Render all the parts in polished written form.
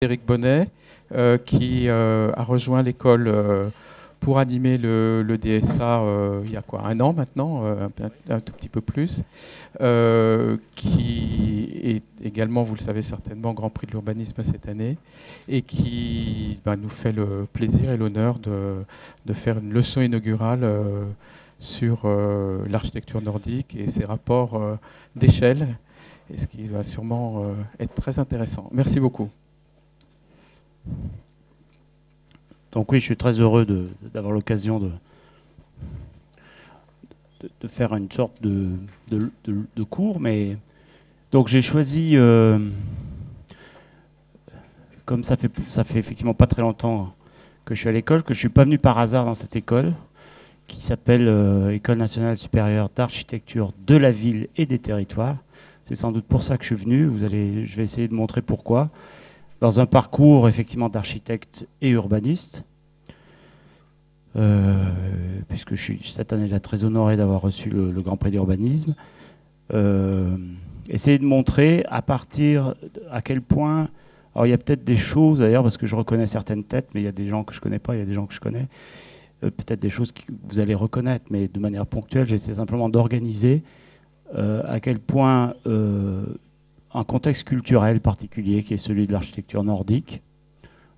Éric Bonnet, qui a rejoint l'école pour animer le DSA il y a quoi, un an maintenant, un tout petit peu plus, qui est également, vous le savez certainement, Grand Prix de l'urbanisme cette année, et qui nous fait le plaisir et l'honneur de faire une leçon inaugurale sur l'architecture nordique et ses rapports d'échelle, et ce qui va sûrement être très intéressant. Merci beaucoup. Donc oui, je suis très heureux d'avoir l'occasion de faire une sorte de cours. Mais donc j'ai choisi, comme ça fait effectivement pas très longtemps que je suis à l'école, que je suis pas venu par hasard dans cette école, qui s'appelle École nationale supérieure d'architecture de la ville et des territoires. C'est sans doute pour ça que je suis venu. Je vais essayer de montrer pourquoi. Dans un parcours effectivement d'architecte et urbaniste, puisque je suis cette année-là très honoré d'avoir reçu le Grand Prix d'urbanisme. Essayer de montrer à quel point, alors il y a peut-être des choses d'ailleurs, parce que je reconnais certaines têtes, mais il y a des gens que je connais pas, il y a des gens que je connais, peut-être des choses que vous allez reconnaître, mais de manière ponctuelle, j'essaie simplement d'organiser à quel point un contexte culturel particulier qui est celui de l'architecture nordique.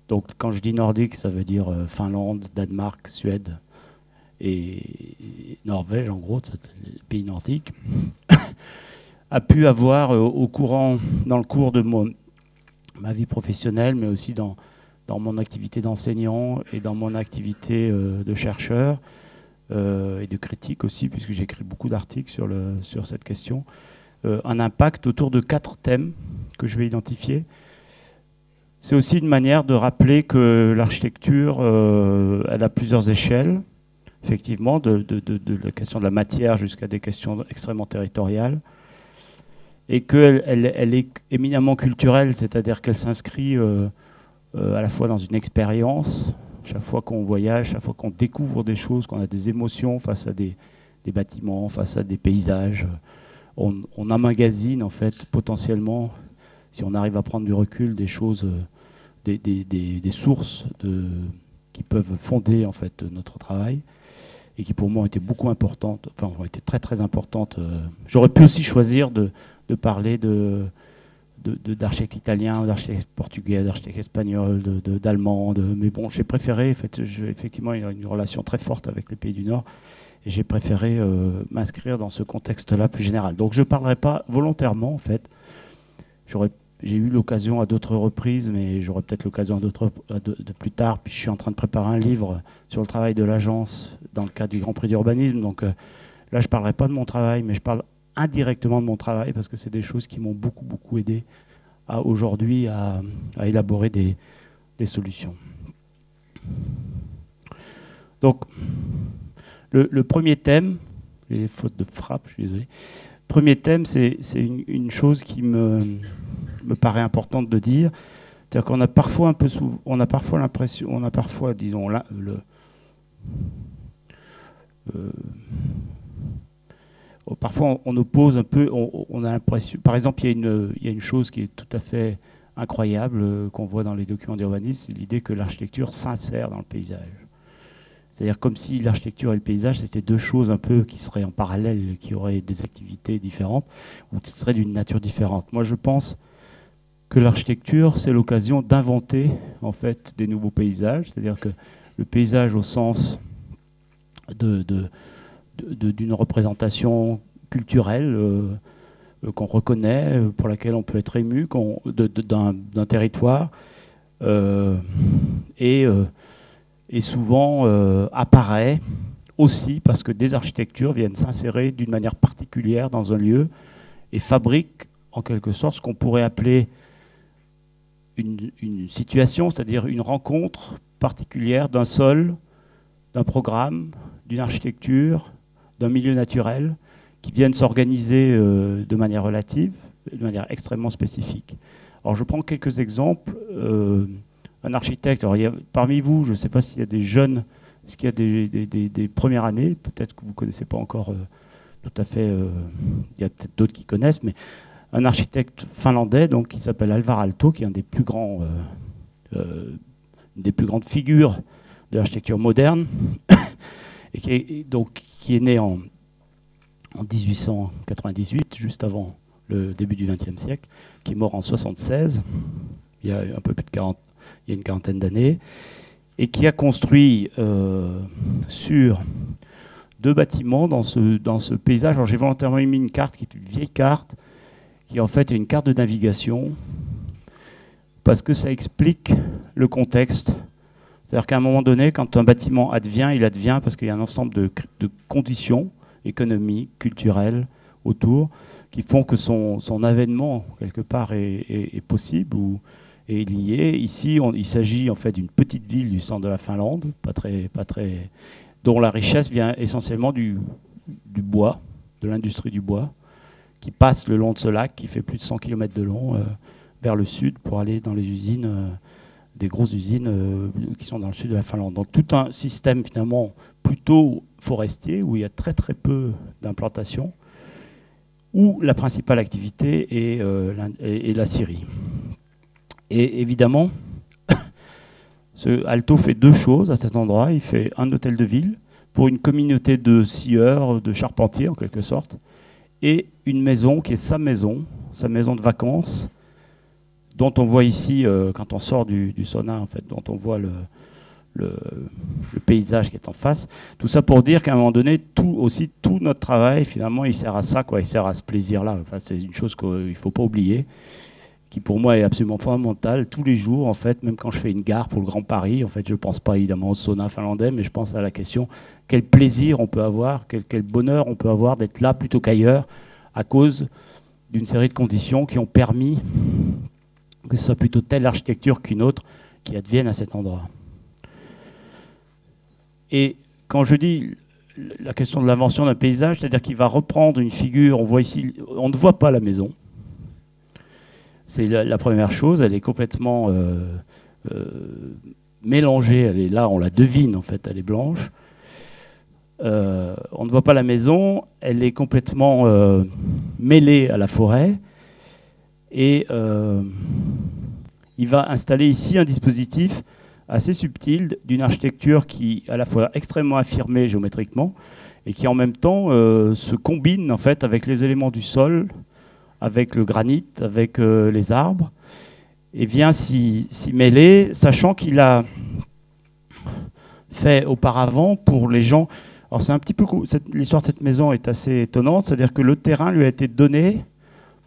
Donc quand je dis nordique, ça veut dire Finlande, Danemark, Suède et Norvège, en gros, les pays nordiques, a pu avoir dans le cours de ma vie professionnelle, mais aussi dans mon activité d'enseignant et dans mon activité de chercheur et de critique aussi, puisque j'écris beaucoup d'articles sur cette question, un impact autour de 4 thèmes que je vais identifier. C'est aussi une manière de rappeler que l'architecture, elle a plusieurs échelles, effectivement, de la question de la matière jusqu'à des questions extrêmement territoriales, et qu'elle est éminemment culturelle, c'est-à-dire qu'elle s'inscrit à la fois dans une expérience, chaque fois qu'on voyage, chaque fois qu'on découvre des choses, qu'on a des émotions face à des bâtiments, face à des paysages. On emmagasine en fait potentiellement, si on arrive à prendre du recul, des choses, des sources qui peuvent fonder en fait notre travail et qui pour moi ont été beaucoup importantes, enfin ont été très très importantes. J'aurais pu aussi choisir de parler d'architectes italiens, d'architectes portugais, d'architectes espagnols, d'allemands, mais bon, j'ai préféré, en fait, effectivement, il y a une relation très forte avec les pays du Nord. Et j'ai préféré m'inscrire dans ce contexte-là plus général. Donc je ne parlerai pas volontairement, en fait. J'ai eu l'occasion à d'autres reprises, mais j'aurai peut-être l'occasion de plus tard. Puis je suis en train de préparer un livre sur le travail de l'agence dans le cadre du Grand Prix d'urbanisme. Donc là, je ne parlerai pas de mon travail, mais je parle indirectement de mon travail, parce que c'est des choses qui m'ont beaucoup, beaucoup aidé aujourd'hui à élaborer des solutions. Donc, le premier thème, les fautes de frappe, je suis désolé. Premier thème, c'est une chose qui me paraît importante de dire. C'est-à-dire qu'on a parfois l'impression, disons, parfois on oppose un peu, on a l'impression, par exemple, il y a une chose qui est tout à fait incroyable qu'on voit dans les documents d'urbanisme, c'est l'idée que l'architecture s'insère dans le paysage. C'est-à-dire comme si l'architecture et le paysage, c'était deux choses un peu qui seraient en parallèle, qui auraient des activités différentes, ou qui seraient d'une nature différente. Moi, je pense que l'architecture, c'est l'occasion d'inventer, en fait, des nouveaux paysages. C'est-à-dire que le paysage au sens d'une représentation culturelle qu'on reconnaît, pour laquelle on peut être ému, d'un territoire, et souvent apparaît aussi parce que des architectures viennent s'insérer d'une manière particulière dans un lieu et fabriquent en quelque sorte ce qu'on pourrait appeler une situation, c'est-à-dire une rencontre particulière d'un sol, d'un programme, d'une architecture, d'un milieu naturel qui viennent s'organiser de manière relative, de manière extrêmement spécifique. Alors je prends quelques exemples. Un architecte, alors parmi vous, je ne sais pas s'il y a des jeunes, est-ce qu'il y a des premières années, peut-être que vous ne connaissez pas encore tout à fait, il y a peut-être d'autres qui connaissent, mais un architecte finlandais donc, qui s'appelle Alvar Aalto, qui est un des plus grands une des plus grandes figures de l'architecture moderne, et qui est né en 1898, juste avant le début du XXe siècle, qui est mort en 1976, il y a un peu plus de 40, il y a une quarantaine d'années, et qui a construit sur 2 bâtiments dans ce paysage. Alors j'ai volontairement mis une carte qui est une vieille carte, qui en fait est une carte de navigation, parce que ça explique le contexte. C'est-à-dire qu'à un moment donné, quand un bâtiment advient, il advient parce qu'il y a un ensemble de conditions économiques, culturelles autour, qui font que son avènement, quelque part, est possible ou est lié. Ici, il s'agit en fait d'une petite ville du centre de la Finlande, dont la richesse vient essentiellement du bois, de l'industrie du bois, qui passe le long de ce lac, qui fait plus de 100 km de long, vers le sud pour aller dans les usines, des grosses usines qui sont dans le sud de la Finlande. Donc tout un système finalement plutôt forestier, où il y a très très peu d'implantation, où la principale activité est la scierie. Et évidemment, Aalto fait 2 choses à cet endroit. Il fait un hôtel de ville pour une communauté de scieurs, de charpentiers en quelque sorte, et une maison qui est sa maison de vacances, dont on voit ici, quand on sort du sauna, en fait, dont on voit le paysage qui est en face. Tout ça pour dire qu'à un moment donné, tout notre travail, finalement, il sert à ça, quoi. Il sert à ce plaisir-là. Enfin, c'est une chose qu'il ne faut pas oublier, qui pour moi est absolument fondamentale. Tous les jours, en fait, même quand je fais une gare pour le Grand Paris, en fait, je ne pense pas évidemment au sauna finlandais, mais je pense à la question quel plaisir on peut avoir, quel bonheur on peut avoir d'être là plutôt qu'ailleurs, à cause d'une série de conditions qui ont permis que ce soit plutôt telle architecture qu'une autre qui advienne à cet endroit. Et quand je dis la question de l'invention d'un paysage, c'est-à-dire qu'il va reprendre une figure, on voit ici, on ne voit pas la maison. C'est la première chose, elle est complètement mélangée, elle est là, on la devine en fait, elle est blanche. On ne voit pas la maison, elle est complètement mêlée à la forêt. Et il va installer ici un dispositif assez subtil d'une architecture qui est à la fois extrêmement affirmée géométriquement et qui en même temps se combine en fait avec les éléments du sol, avec le granit, avec les arbres, et vient s'y mêler, sachant qu'il a fait auparavant pour les gens. Alors c'est un petit peu l'histoire de cette maison est assez étonnante, c'est-à-dire que le terrain lui a été donné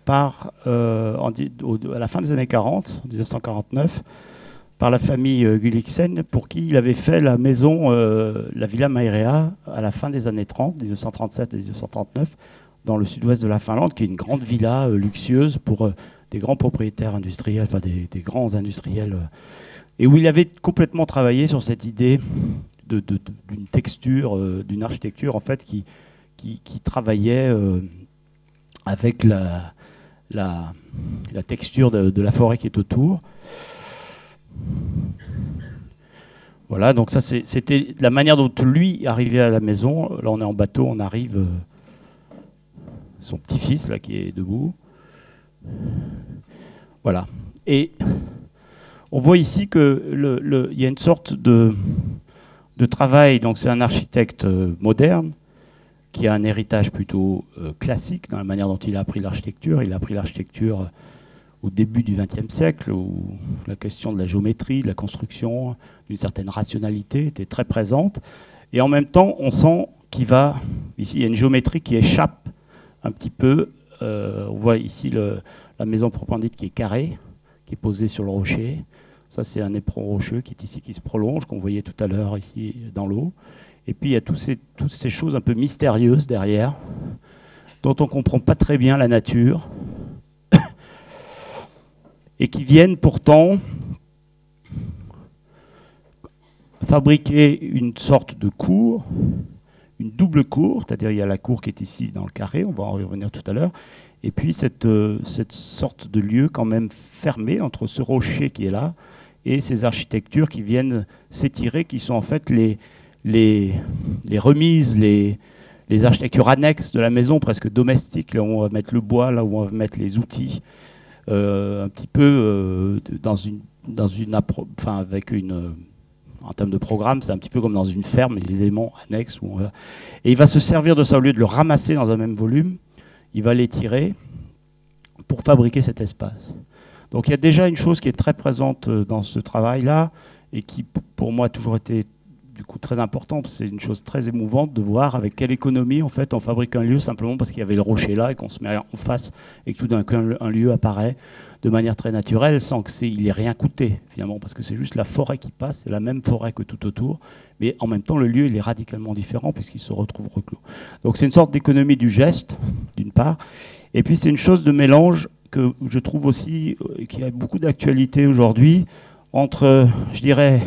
à la fin des années 40, en 1949, par la famille Gulliksen, pour qui il avait fait la maison, la Villa Mairea, à la fin des années 30, 1937 et 1939, dans le sud-ouest de la Finlande, qui est une grande villa luxueuse pour des grands propriétaires industriels, enfin des grands industriels, et où il avait complètement travaillé sur cette idée d'une texture, d'une architecture en fait qui travaillait avec la texture de la forêt qui est autour. Voilà, donc ça c'était la manière dont lui arrivait à la maison. Là on est en bateau, on arrive, son petit-fils là qui est debout. Voilà. Et on voit ici que il y a une sorte de travail, donc c'est un architecte moderne, qui a un héritage plutôt classique dans la manière dont il a appris l'architecture. Il a appris l'architecture au début du XXe siècle, où la question de la géométrie, de la construction, d'une certaine rationalité était très présente. Et en même temps, on sent qu'il va... Ici, il y a une géométrie qui échappe un petit peu. On voit ici la maison proprement dite qui est carrée, qui est posée sur le rocher. Ça, c'est un éperon rocheux qui est ici, qui se prolonge, qu'on voyait tout à l'heure ici dans l'eau. Et puis il y a toutes ces choses un peu mystérieuses derrière, dont on ne comprend pas très bien la nature, et qui viennent pourtant fabriquer une sorte de cour, une double cour, c'est-à-dire il y a la cour qui est ici dans le carré, on va en y revenir tout à l'heure, et puis cette sorte de lieu quand même fermé entre ce rocher qui est là et ces architectures qui viennent s'étirer, qui sont en fait les remises, les architectures annexes de la maison, presque domestiques, là où on va mettre le bois, là où on va mettre les outils, un petit peu dans une avec en termes de programme, c'est un petit peu comme dans une ferme, les éléments annexes. Et il va se servir de ça, au lieu de le ramasser dans un même volume, il va l'étirer pour fabriquer cet espace. Donc il y a déjà une chose qui est très présente dans ce travail-là, et qui, pour moi, a toujours été du coup très importante. C'est une chose très émouvante de voir avec quelle économie, en fait, on fabrique un lieu simplement parce qu'il y avait le rocher là, et qu'on se met en face, et que tout d'un coup, un lieu apparaît de manière très naturelle, sans qu'il ait rien coûté, finalement, parce que c'est juste la forêt qui passe, c'est la même forêt que tout autour, mais en même temps, le lieu, il est radicalement différent, puisqu'il se retrouve reclos. Donc c'est une sorte d'économie du geste, d'une part, et puis c'est une chose de mélange que je trouve aussi, qui a beaucoup d'actualité aujourd'hui, entre, je dirais,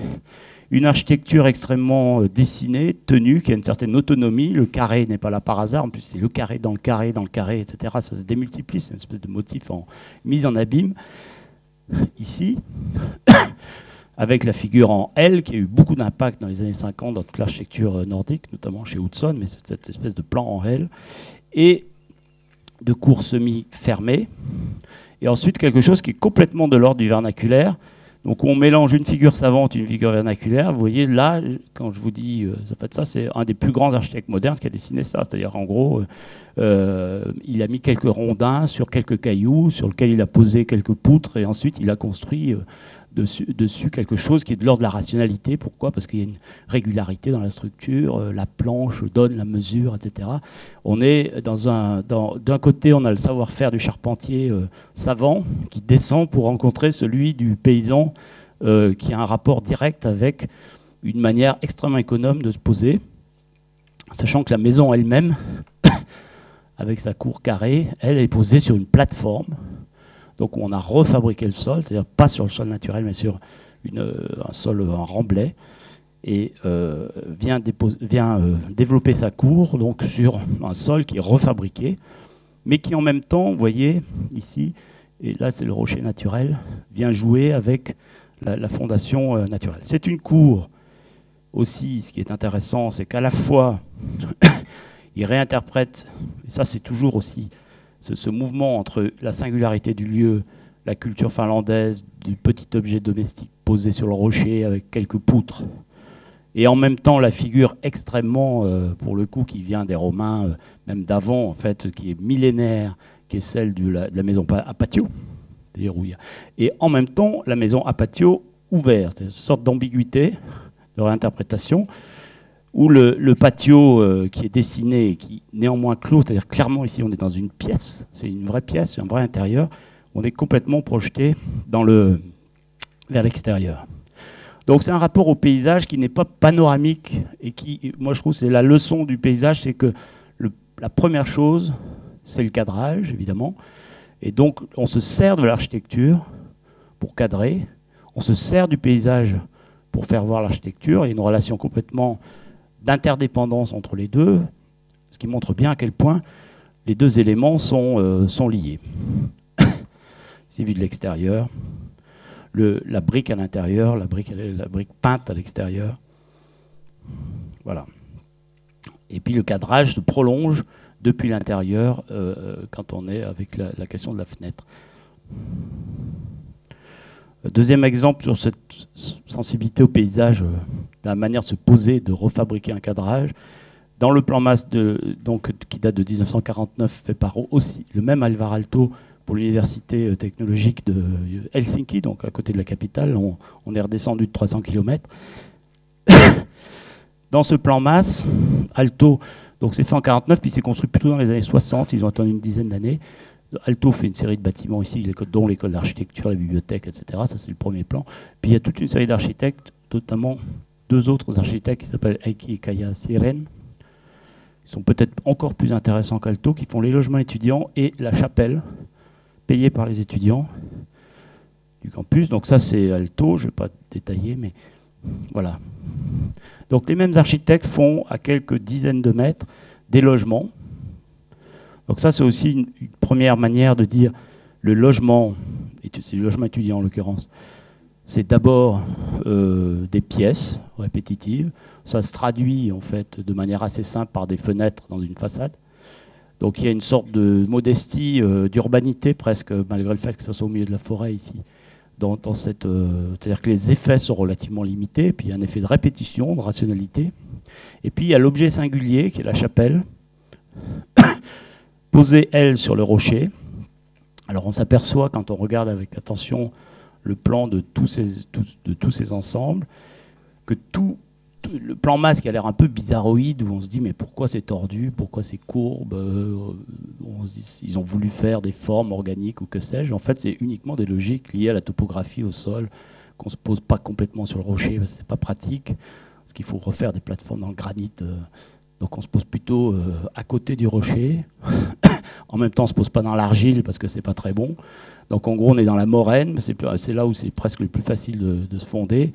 une architecture extrêmement dessinée, tenue, qui a une certaine autonomie. Le carré n'est pas là par hasard. En plus, c'est le carré, dans le carré, etc. Ça se démultiplie. C'est une espèce de motif mise en abîme. Ici, avec la figure en L, qui a eu beaucoup d'impact dans les années 50 dans toute l'architecture nordique, notamment chez Hudson, mais c'est cette espèce de plan en L. Et de cours semi-fermés. Et ensuite, quelque chose qui est complètement de l'ordre du vernaculaire. Donc on mélange une figure savante et une figure vernaculaire. Vous voyez là, quand je vous dis ça, c'est un des plus grands architectes modernes qui a dessiné ça. C'est-à-dire en gros, il a mis quelques rondins sur quelques cailloux, sur lesquels il a posé quelques poutres, et ensuite il a construit dessus quelque chose qui est de l'ordre de la rationalité. Pourquoi ? Parce qu'il y a une régularité dans la structure, la planche donne la mesure, etc. On est d'un côté, on a le savoir-faire du charpentier savant qui descend pour rencontrer celui du paysan qui a un rapport direct avec une manière extrêmement économe de se poser, sachant que la maison elle-même, avec sa cour carrée, elle est posée sur une plateforme. Donc on a refabriqué le sol, c'est-à-dire pas sur le sol naturel, mais sur un sol en remblai, et vient développer sa cour donc sur un sol qui est refabriqué, mais qui en même temps, vous voyez ici, et là c'est le rocher naturel, vient jouer avec la fondation naturelle. C'est une cour aussi, ce qui est intéressant, c'est qu'à la fois, il réinterprète, et ça c'est toujours aussi ce mouvement entre la singularité du lieu, la culture finlandaise, du petit objet domestique posé sur le rocher avec quelques poutres, et en même temps la figure extrêmement, pour le coup, qui vient des Romains, même d'avant, en fait, qui est millénaire, qui est celle de la maison à patio, et en même temps la maison à patio ouverte, c'est une sorte d'ambiguïté, de réinterprétation, où le patio qui est dessiné et qui néanmoins clos, c'est-à-dire clairement ici on est dans une pièce, c'est une vraie pièce, un vrai intérieur, on est complètement projeté vers l'extérieur. Donc c'est un rapport au paysage qui n'est pas panoramique et qui, moi je trouve, c'est la leçon du paysage, c'est que la première chose, c'est le cadrage, évidemment, et donc on se sert de l'architecture pour cadrer, on se sert du paysage pour faire voir l'architecture, il y a une relation complètement d'interdépendance entre les deux, ce qui montre bien à quel point les deux éléments sont liés. C'est vu de l'extérieur, la brique à l'intérieur, la brique peinte à l'extérieur. Voilà. Et puis le cadrage se prolonge depuis l'intérieur quand on est avec la question de la fenêtre. Deuxième exemple sur cette sensibilité au paysage, la manière de se poser, de refabriquer un cadrage. Dans le plan masse qui date de 1949, fait par aussi le même Alvar Aalto pour l'université technologique de Helsinki, donc à côté de la capitale. On est redescendu de 300 km. Dans ce plan masse, Aalto, donc c'est fait en 1949, puis c'est construit plutôt dans les années 60, ils ont attendu une dizaine d'années. Aalto fait une série de bâtiments ici, dont l'école d'architecture, la bibliothèque, etc. Ça, c'est le premier plan. Puis il y a toute une série d'architectes, notamment deux autres architectes qui s'appellent Heikki et Kaija Siren. Ils sont peut-être encore plus intéressants qu'Aalto, qui font les logements étudiants et la chapelle, payée par les étudiants du campus. Donc ça, c'est Aalto, je ne vais pas détailler, mais voilà. Donc les mêmes architectes font à quelques dizaines de mètres des logements. Donc ça, c'est aussi une première manière de dire le logement, et c'est le logement étudiant en l'occurrence, c'est d'abord des pièces répétitives. Ça se traduit en fait de manière assez simple par des fenêtres dans une façade. Donc il y a une sorte de modestie, d'urbanité presque, malgré le fait que ça soit au milieu de la forêt ici, c'est-à-dire que les effets sont relativement limités, puis il y a un effet de répétition, de rationalité. Et puis il y a l'objet singulier, qui est la chapelle, posée, elle, sur le rocher. Alors on s'aperçoit, quand on regarde avec attention le plan de tous ces ensembles, que le plan masse qui a l'air un peu bizarroïde, où on se dit mais pourquoi c'est tordu, pourquoi c'est courbe, on se dit, ils ont voulu faire des formes organiques ou que sais-je. En fait, c'est uniquement des logiques liées à la topographie, au sol, qu'on ne se pose pas complètement sur le rocher, parce que c'est pas pratique, parce qu'il faut refaire des plateformes dans le granit. Donc on se pose plutôt à côté du rocher. En même temps, on ne se pose pas dans l'argile, parce que c'est pas très bon. Donc en gros, on est dans la moraine, c'est là où c'est presque le plus facile de se fonder.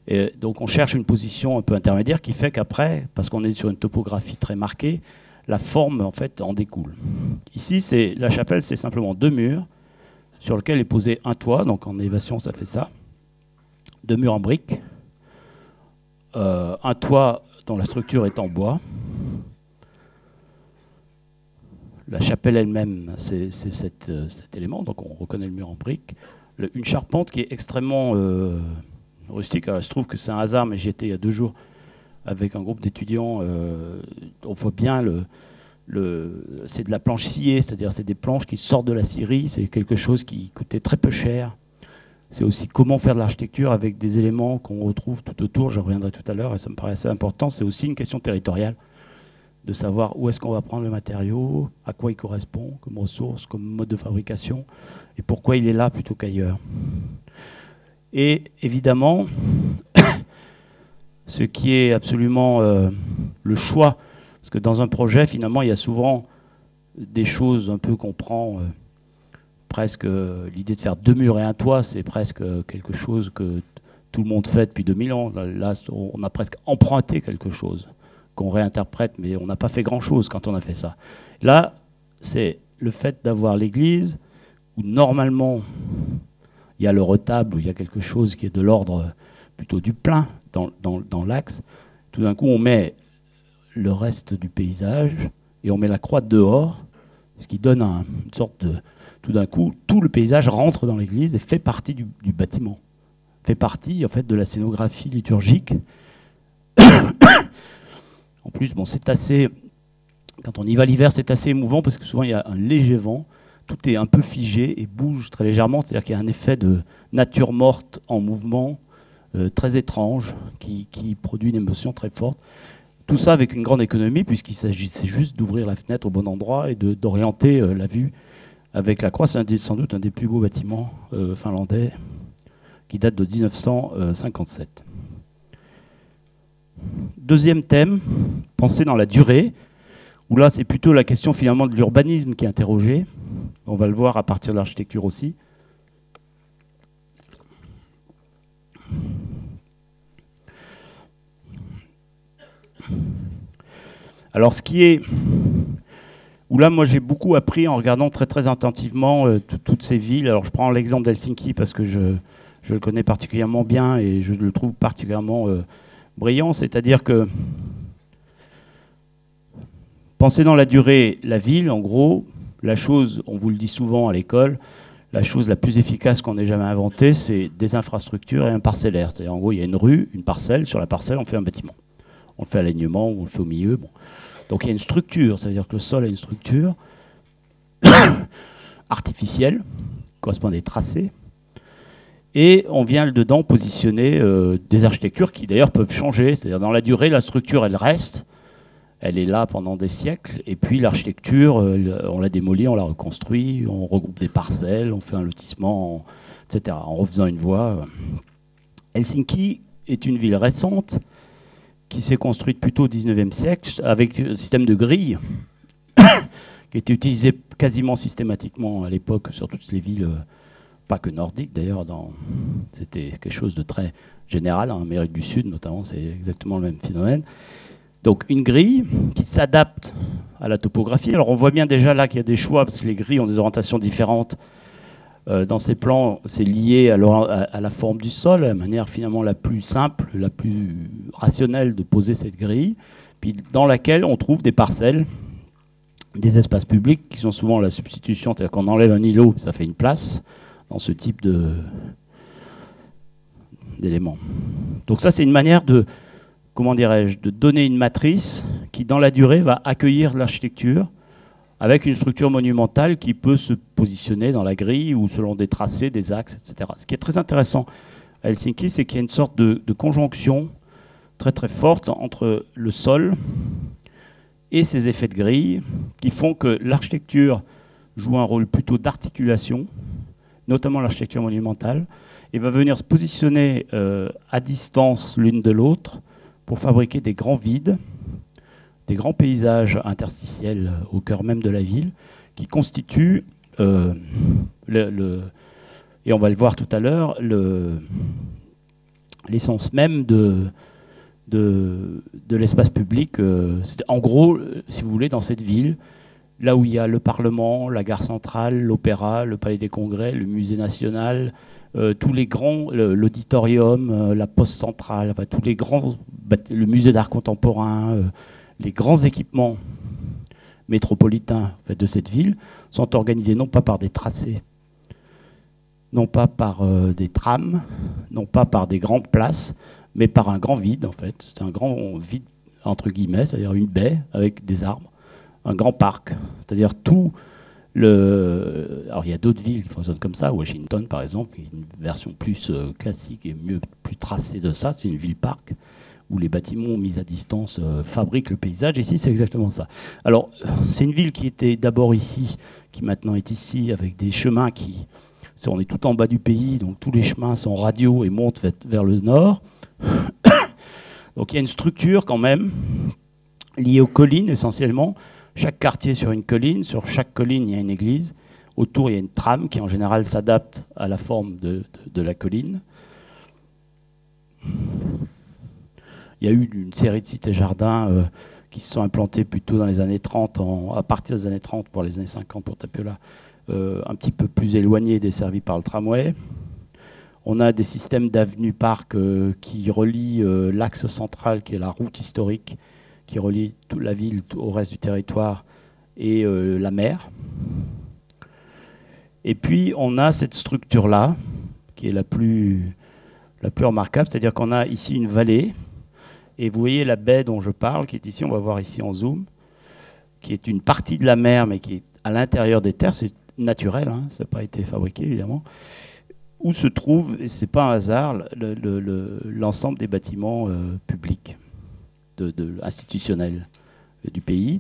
Et donc on cherche une position un peu intermédiaire qui fait qu'après, parce qu'on est sur une topographie très marquée, la forme en fait en découle. Ici, la chapelle, c'est simplement 2 murs sur lesquels est posé un toit. Donc en élévation, ça fait ça. 2 murs en briques. Un toit dont la structure est en bois. La chapelle elle-même, c'est cet élément. Donc on reconnaît le mur en briques. Une charpente qui est extrêmement rustique. Alors, je trouve que c'est un hasard, mais j'y étais il y a 2 jours avec un groupe d'étudiants. On voit bien c'est de la planche sciée, c'est-à-dire c'est des planches qui sortent de la scierie. C'est quelque chose qui coûtait très peu cher. C'est aussi comment faire de l'architecture avec des éléments qu'on retrouve tout autour. Je reviendrai tout à l'heure et ça me paraît assez important. C'est aussi une question territoriale, de savoir où est-ce qu'on va prendre le matériau, à quoi il correspond comme ressource, comme mode de fabrication, et pourquoi il est là plutôt qu'ailleurs. Et évidemment, ce qui est absolument le choix, parce que dans un projet, finalement, il y a souvent des choses un peu qu'on prend, presque l'idée de faire 2 murs et un toit, c'est presque quelque chose que tout le monde fait depuis 2000 ans. Là, on a presque emprunté quelque chose qu'on réinterprète, mais on n'a pas fait grand-chose quand on a fait ça. Là, c'est le fait d'avoir l'église, où normalement, il y a le retable, où il y a quelque chose qui est de l'ordre plutôt du plein dans l'axe. Tout d'un coup, on met le reste du paysage et on met la croix dehors, ce qui donne une sorte de... Tout d'un coup, tout le paysage rentre dans l'église et fait partie du bâtiment, fait partie en fait de la scénographie liturgique. En plus, bon, c'est assez... Quand on y va l'hiver, c'est assez émouvant parce que souvent, il y a un léger vent. Tout est un peu figé et bouge très légèrement. C'est-à-dire qu'il y a un effet de nature morte en mouvement très étrange qui produit une émotion très forte. Tout ça avec une grande économie puisqu'il s'agissait juste d'ouvrir la fenêtre au bon endroit et d'orienter la vue avec la croix. C'est sans doute un des plus beaux bâtiments finlandais qui date de 1957. Deuxième thème, penser dans la durée, où là c'est plutôt la question finalement de l'urbanisme qui est interrogée. On va le voir à partir de l'architecture aussi. Alors ce qui est... Où là moi j'ai beaucoup appris en regardant très très attentivement toutes ces villes. Alors je prends l'exemple d'Helsinki parce que je le connais particulièrement bien et je le trouve particulièrement brillant. C'est-à-dire que penser dans la durée, la ville, en gros, la chose, on vous le dit souvent à l'école, la chose la plus efficace qu'on ait jamais inventée, c'est des infrastructures et un parcellaire. C'est-à-dire, en gros, il y a une rue, une parcelle, sur la parcelle, on fait un bâtiment. On le fait à l'alignement ou on le fait au milieu. Bon. Donc il y a une structure, ça veut dire que le sol a une structure artificielle, qui correspond à des tracés, et on vient dedans positionner des architectures qui d'ailleurs peuvent changer. C'est-à-dire dans la durée, la structure, elle reste. Elle est là pendant des siècles. Et puis l'architecture, on la démolit, on la reconstruit, on regroupe des parcelles, on fait un lotissement, etc. En refaisant une voie. Helsinki est une ville récente qui s'est construite plutôt au XIXe siècle avec un système de grilles qui était utilisé quasiment systématiquement à l'époque sur toutes les villes, pas que nordiques d'ailleurs. C'était quelque chose de très général en Amérique du Sud notamment, c'est exactement le même phénomène. Donc une grille qui s'adapte à la topographie. Alors on voit bien déjà là qu'il y a des choix, parce que les grilles ont des orientations différentes. Dans ces plans, c'est lié à la forme du sol, la manière finalement la plus simple, la plus rationnelle de poser cette grille, puis dans laquelle on trouve des parcelles, des espaces publics qui sont souvent la substitution, c'est-à-dire qu'on enlève un îlot, ça fait une place dans ce type de d'éléments. Donc ça, c'est une manière de, comment dirais-je, de donner une matrice qui, dans la durée, va accueillir l'architecture avec une structure monumentale qui peut se positionner dans la grille ou selon des tracés, des axes, etc. Ce qui est très intéressant à Helsinki, c'est qu'il y a une sorte de conjonction très très forte entre le sol et ces effets de grille qui font que l'architecture joue un rôle plutôt d'articulation, notamment l'architecture monumentale, et va venir se positionner à distance l'une de l'autre pour fabriquer des grands vides, des grands paysages interstitiels au cœur même de la ville, qui constituent, et on va le voir tout à l'heure, l'essence même de l'espace public. En gros, si vous voulez, dans cette ville, là où il y a le Parlement, la gare centrale, l'Opéra, le Palais des Congrès, le Musée national, tous les grands, l'auditorium, la poste centrale, enfin, tous les grands, le musée d'art contemporain, les grands équipements métropolitains en fait, de cette ville sont organisés non pas par des tracés, non pas par des trams, non pas par des grandes places, mais par un grand vide en fait. C'est un grand vide entre guillemets, c'est-à-dire une baie avec des arbres, un grand parc, c'est-à-dire tout le... Alors il y a d'autres villes qui fonctionnent comme ça, Washington par exemple, qui est une version plus classique et plus tracée de ça, c'est une ville-parc, où les bâtiments mis à distance fabriquent le paysage. Ici, c'est exactement ça. Alors, c'est une ville qui était d'abord ici, qui maintenant est ici, avec des chemins qui... On est tout en bas du pays, donc tous les chemins sont radiaux et montent vers le nord. Donc il y a une structure quand même, liée aux collines essentiellement. Chaque quartier sur une colline, sur chaque colline, il y a une église. Autour, il y a une trame qui en général s'adapte à la forme de la colline. Il y a eu une série de cités-jardins qui se sont implantés plutôt dans les années 30, à partir des années 30, pour les années 50 pour Tapiola, un petit peu plus éloignés, desservis par le tramway. On a des systèmes d'avenues-parcs qui relient l'axe central, qui est la route historique, qui relie toute la ville au reste du territoire, et la mer. Et puis, on a cette structure-là, qui est la plus remarquable, c'est-à-dire qu'on a ici une vallée. Et vous voyez la baie dont je parle, qui est ici, on va voir ici en zoom, qui est une partie de la mer, mais qui est à l'intérieur des terres. C'est naturel, hein, ça n'a pas été fabriqué, évidemment. Où se trouve, et ce n'est pas un hasard, l'ensemble des bâtiments publics, institutionnels du pays,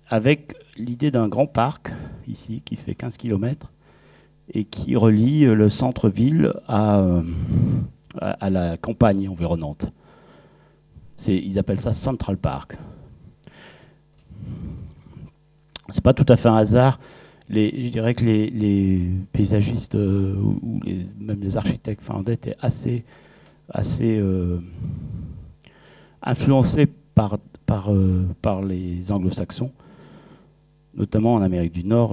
avec l'idée d'un grand parc, ici, qui fait 15 km, et qui relie le centre-ville à la campagne environnante. Ils appellent ça Central Park. C'est pas tout à fait un hasard. Je dirais que les paysagistes ou même les architectes finlandais étaient assez influencés par les anglo-saxons, notamment en Amérique du Nord,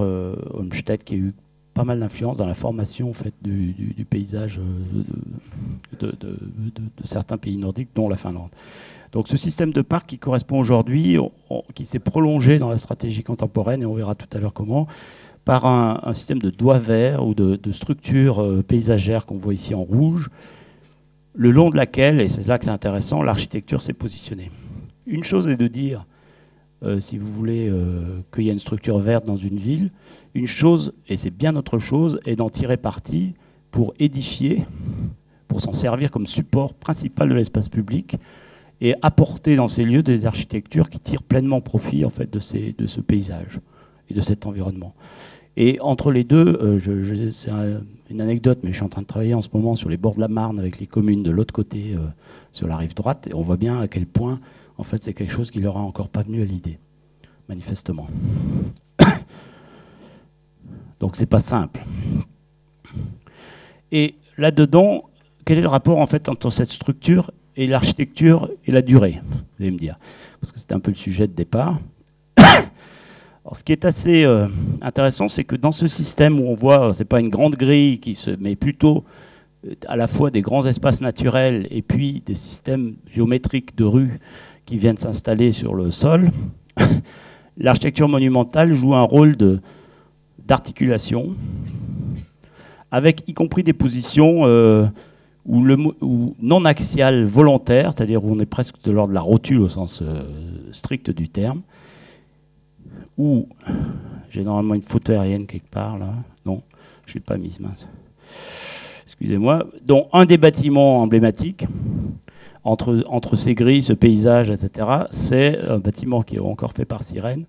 Olmsted qui a eu pas mal d'influence dans la formation en fait, du paysage de certains pays nordiques, dont la Finlande. Donc ce système de parc qui correspond aujourd'hui, qui s'est prolongé dans la stratégie contemporaine, et on verra tout à l'heure comment, par un système de doigts verts ou de structures paysagères qu'on voit ici en rouge, le long de laquelle, et c'est là que c'est intéressant, l'architecture s'est positionnée. Une chose est de dire, si vous voulez, qu'il y a une structure verte dans une ville. Une chose, et c'est bien autre chose, est d'en tirer parti pour édifier, pour s'en servir comme support principal de l'espace public, et apporter dans ces lieux des architectures qui tirent pleinement profit en fait, de ce paysage et de cet environnement. Et entre les deux, c'est une anecdote, mais je suis en train de travailler en ce moment sur les bords de la Marne avec les communes de l'autre côté, sur la rive droite, et on voit bien à quel point en fait, c'est quelque chose qui leur a encore pas venu à l'idée, manifestement. Donc c'est pas simple. Et là-dedans, quel est le rapport en fait entre cette structure et l'architecture et la durée, vous allez me dire, parce que c'était un peu le sujet de départ. Alors, ce qui est assez intéressant, c'est que dans ce système où on voit, c'est pas une grande grille mais plutôt à la fois des grands espaces naturels et puis des systèmes géométriques de rues qui viennent s'installer sur le sol, l'architecture monumentale joue un rôle d'articulation, avec y compris des positions ou non axial volontaire, c'est-à-dire où on est presque de l'ordre de la rotule au sens strict du terme, où j'ai normalement une photo aérienne quelque part là, non, je ne l'ai pas mise, mince. Excusez-moi, dont un des bâtiments emblématiques, entre ces grilles, ce paysage, etc., c'est un bâtiment qui est encore fait par Sirène,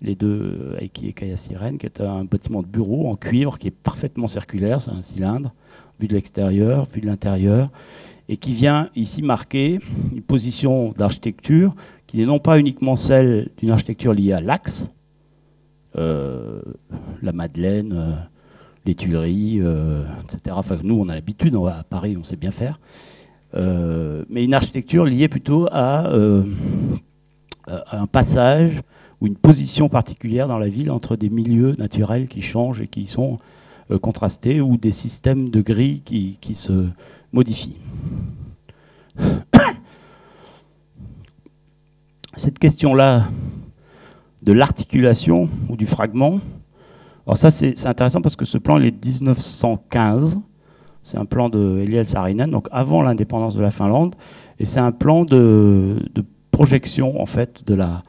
les deux, Aiki et Kaya Sirène, qui est un bâtiment de bureau en cuivre qui est parfaitement circulaire, c'est un cylindre, vu de l'extérieur, vu de l'intérieur, et qui vient ici marquer une position d'architecture qui n'est non pas uniquement celle d'une architecture liée à l'axe, la Madeleine, les Tuileries, etc. Enfin, nous, on a l'habitude, à Paris, on sait bien faire, mais une architecture liée plutôt à un passage ou une position particulière dans la ville entre des milieux naturels qui changent et qui sont contrastés, ou des systèmes de grilles qui se modifient. Cette question-là de l'articulation ou du fragment, alors ça c'est intéressant parce que ce plan il est de 1915, c'est un plan de Eliel Saarinen, donc avant l'indépendance de la Finlande, et c'est un plan de projection en fait de la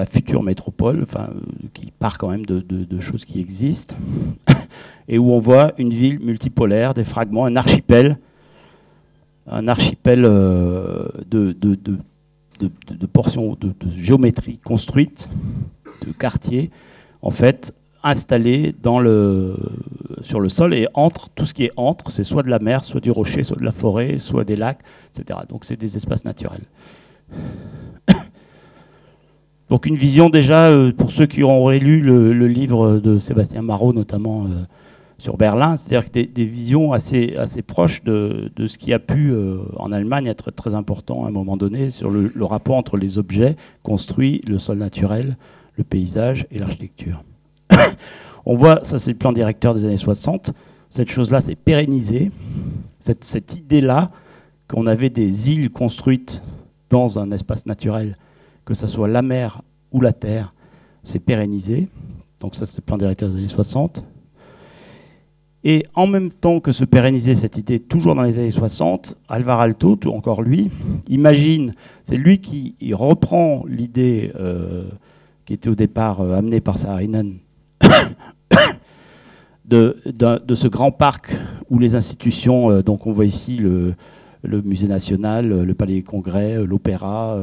future métropole, enfin, qui part quand même de choses qui existent, et où on voit une ville multipolaire, des fragments, un archipel de portions de géométrie construite, de quartiers, en fait, installés sur le sol, et tout ce qui est entre, c'est soit de la mer, soit du rocher, soit de la forêt, soit des lacs, etc. Donc c'est des espaces naturels. Donc une vision déjà, pour ceux qui auraient lu le livre de Sébastien Marot, notamment sur Berlin, c'est-à-dire que des visions assez proches de ce qui a pu, en Allemagne, être très important à un moment donné, sur le rapport entre les objets construits, le sol naturel, le paysage et l'architecture. On voit, ça c'est le plan directeur des années 60, cette chose-là s'est pérennisée, cette idée-là qu'on avait des îles construites dans un espace naturel, que ce soit la mer ou la terre, s'est pérennisé. Donc ça, c'est le plan directeur des années 60. Et en même temps que se pérennisait cette idée, toujours dans les années 60, Alvar Aalto, encore lui, imagine, c'est lui qui reprend l'idée qui était au départ amenée par Saarinen, de ce grand parc où les institutions, donc on voit ici le musée national, le palais des congrès, l'opéra,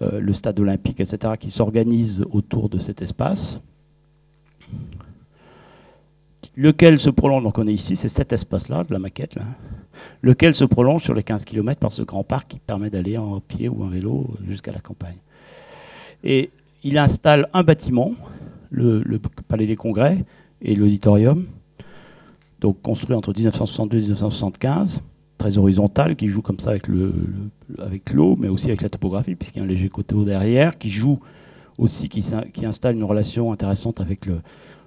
le stade olympique, etc., qui s'organisent autour de cet espace, lequel se prolonge, donc on est ici, c'est cet espace-là, de la maquette, là, lequel se prolonge sur les 15 km par ce grand parc qui permet d'aller en pied ou en vélo jusqu'à la campagne. Et il installe un bâtiment, le palais des congrès et l'auditorium, donc construit entre 1962 et 1975, très horizontal, qui joue comme ça avec l'eau, mais aussi avec la topographie, puisqu'il y a un léger coteau derrière, qui joue aussi, qui installe une relation intéressante avec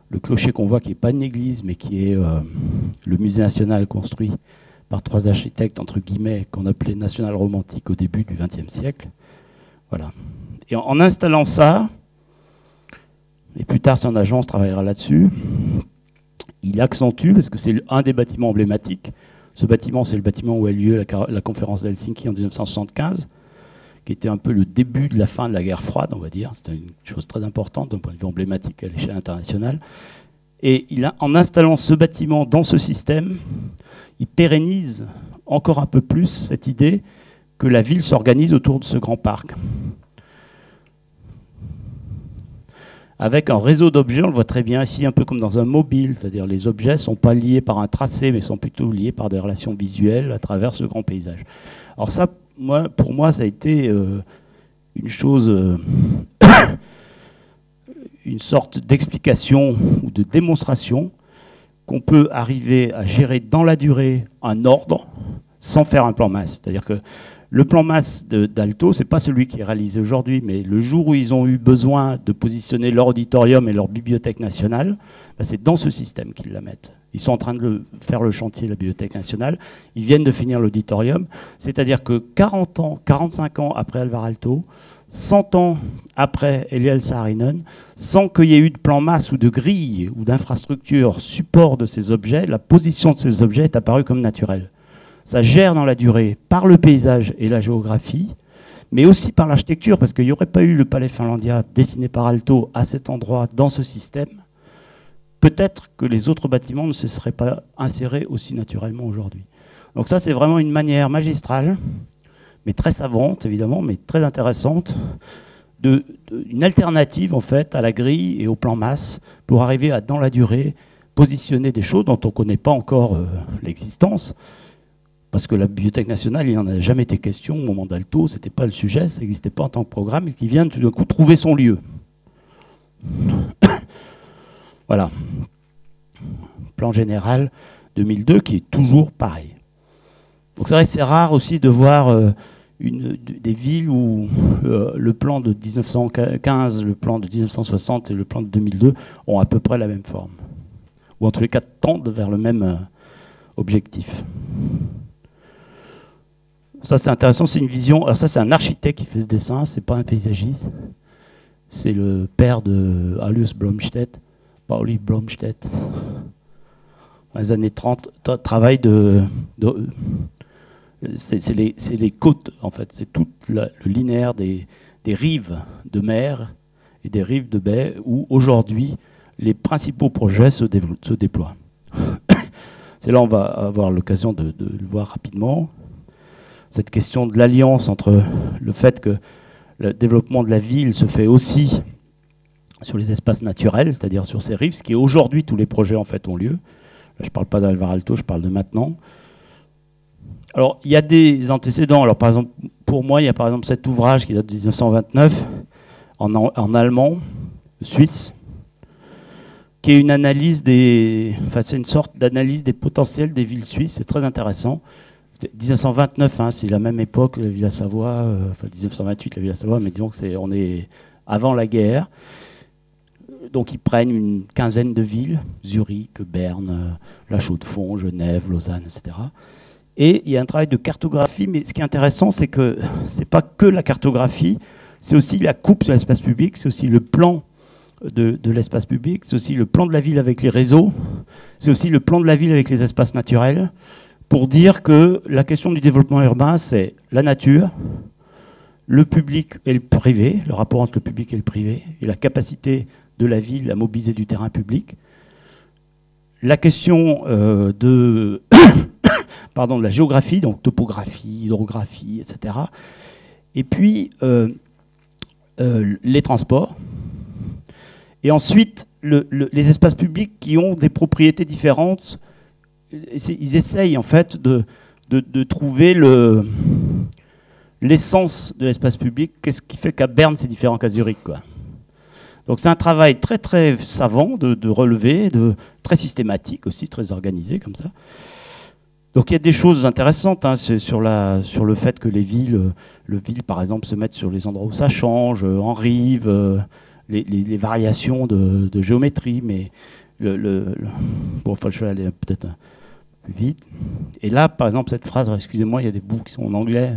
le clocher qu'on voit, qui n'est pas une église, mais qui est le musée national construit par 3 architectes, entre guillemets, qu'on appelait national romantique au début du XXe siècle. Voilà. Et en installant ça, et plus tard son agence travaillera là-dessus, il accentue, parce que c'est un des bâtiments emblématiques. Ce bâtiment, c'est le bâtiment où a lieu la conférence d'Helsinki en 1975, qui était un peu le début de la fin de la guerre froide, on va dire. C'était une chose très importante d'un point de vue emblématique à l'échelle internationale. Et en installant ce bâtiment dans ce système, il pérennise encore un peu plus cette idée que la ville s'organise autour de ce grand parc. Avec un réseau d'objets, on le voit très bien ici, un peu comme dans un mobile, c'est-à-dire les objets ne sont pas liés par un tracé, mais sont plutôt liés par des relations visuelles à travers ce grand paysage. Alors ça, pour moi, ça a été une chose, une sorte d'explication ou de démonstration qu'on peut arriver à gérer dans la durée un ordre sans faire un plan masse. C'est-à-dire que le plan masse d'Aalto, ce n'est pas celui qui est réalisé aujourd'hui, mais le jour où ils ont eu besoin de positionner leur auditorium et leur bibliothèque nationale, c'est dans ce système qu'ils la mettent. Ils sont en train de faire le chantier de la Bibliothèque nationale, ils viennent de finir l'auditorium, c'est-à-dire que 40 ans, 45 ans après Alvar Aalto, 100 ans après Eliel Saarinen, sans qu'il y ait eu de plan masse ou de grille ou d'infrastructure support de ces objets, la position de ces objets est apparue comme naturelle. ça gère dans la durée par le paysage et la géographie, mais aussi par l'architecture, parce qu'il n'y aurait pas eu le Palais Finlandia dessiné par Aalto à cet endroit, dans ce système, peut-être que les autres bâtiments ne se seraient pas insérés aussi naturellement aujourd'hui. Donc ça, c'est vraiment une manière magistrale, mais très savante, évidemment, mais très intéressante, une alternative, en fait, à la grille et au plan masse, pour arriver à, dans la durée, positionner des choses dont on ne connaît pas encore l'existence, parce que la Bibliothèque nationale, il n'en a jamais été question au moment d'Aalto, ce n'était pas le sujet, ça n'existait pas en tant que programme, et qui vient tout d'un coup trouver son lieu. Voilà. Plan général 2002 qui est toujours pareil. Donc c'est vrai que c'est rare aussi de voir des villes où le plan de 1915, le plan de 1960 et le plan de 2002 ont à peu près la même forme. Ou en tous les cas tendent vers le même objectif. Ça c'est intéressant, c'est une vision. Alors ça c'est un architecte qui fait ce dessin, c'est pas un paysagiste. C'est le père de Alois Blomstedt, Pauli Blomstedt. Dans les années 30, travail c'est les côtes, en fait. C'est tout le linéaire des rives de mer et des rives de baie où, aujourd'hui, les principaux projets se déploient. C'est là on va avoir l'occasion de le voir rapidement. Cette question de l'alliance entre le fait que le développement de la ville se fait aussi sur les espaces naturels, c'est-à-dire sur ces rives, ce qui aujourd'hui, tous les projets en fait ont lieu. Là, je ne parle pas d'Alvar Aalto, je parle de maintenant. Alors, il y a des antécédents. Alors, par exemple, pour moi, il y a par exemple cet ouvrage qui date de 1929, en allemand, suisse, qui est une analyse c'est une sorte d'analyse des potentiels des villes suisses. C'est très intéressant. 1929, hein, c'est la même époque, la Villa Savoie, 1928, la Villa Savoie, mais disons que on est avant la guerre. Donc ils prennent une quinzaine de villes, Zurich, Berne, La Chaux-de-Fonds, Genève, Lausanne, etc. Et il y a un travail de cartographie, mais ce qui est intéressant, c'est que ce n'est pas que la cartographie, c'est aussi la coupe sur l'espace public, c'est aussi le plan de l'espace public, c'est aussi le plan de la ville avec les réseaux, c'est aussi le plan de la ville avec les espaces naturels, pour dire que la question du développement urbain, c'est la nature, le public et le privé, le rapport entre le public et le privé, et la capacité de la ville à mobiliser du terrain public. La question de la géographie, donc topographie, hydrographie, etc. Et puis les transports. Et ensuite, les espaces publics qui ont des propriétés différentes. Ils essayent en fait de trouver l'essence de l'espace public. Qu'est-ce qui fait qu'à Berne c'est différent qu'à Zurich, quoi. Donc c'est un travail très très savant de relever, très systématique aussi, très organisé comme ça. Donc il y a des choses intéressantes hein, sur le fait que les villes par exemple se mettent sur les endroits où ça change, en rive, les variations de géométrie, mais je vais aller peut-être un peu plus vite. Et là par exemple cette phrase, excusez-moi, il y a des bouts qui sont en anglais.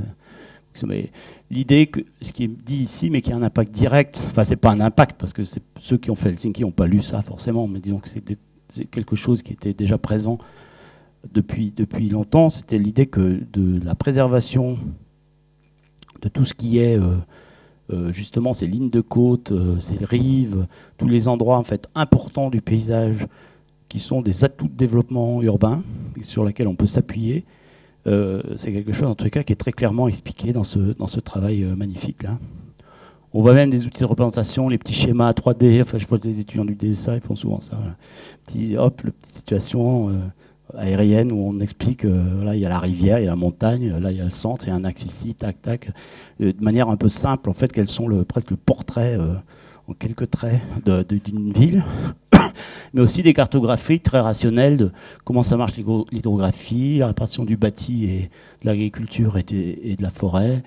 L'idée que ce qui est dit ici, mais qui a un impact direct, enfin c'est pas un impact parce que ceux qui ont fait Helsinki n'ont pas lu ça forcément, mais disons que c'est quelque chose qui était déjà présent depuis longtemps. C'était l'idée que de la préservation de tout ce qui est justement ces lignes de côte, ces rives, tous les endroits en fait importants du paysage qui sont des atouts de développement urbain sur lesquels on peut s'appuyer. C'est quelque chose en tout cas qui est très clairement expliqué dans ce travail magnifique là. On voit même des outils de représentation, les petits schémas 3D, enfin je vois que les étudiants du DSA ils font souvent ça. Voilà. La petite situation aérienne où on explique là il y a la rivière, il y a la montagne, là il y a le centre, il y a un axe ici, tac tac, de manière un peu simple en fait quels sont presque le portrait en quelques traits d'une ville. Mais aussi des cartographies très rationnelles de comment ça marche l'hydrographie, la répartition du bâti et de l'agriculture et de la forêt,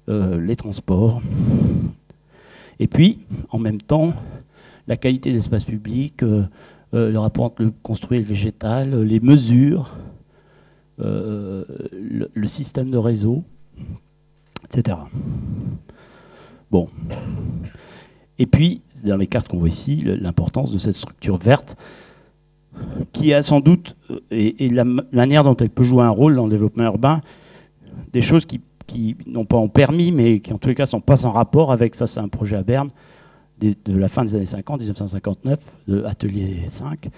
les transports. Et puis, en même temps, la qualité de l'espace public, le rapport entre le construit et le végétal, les mesures, le système de réseau, etc. Bon. Et puis, dans les cartes qu'on voit ici, l'importance de cette structure verte qui a sans doute, et la manière dont elle peut jouer un rôle dans le développement urbain, des choses qui non pas ont permis, mais qui en tous les cas ne sont pas sans rapport avec ça. C'est un projet à Berne de la fin des années 50, 1959, de Atelier 5,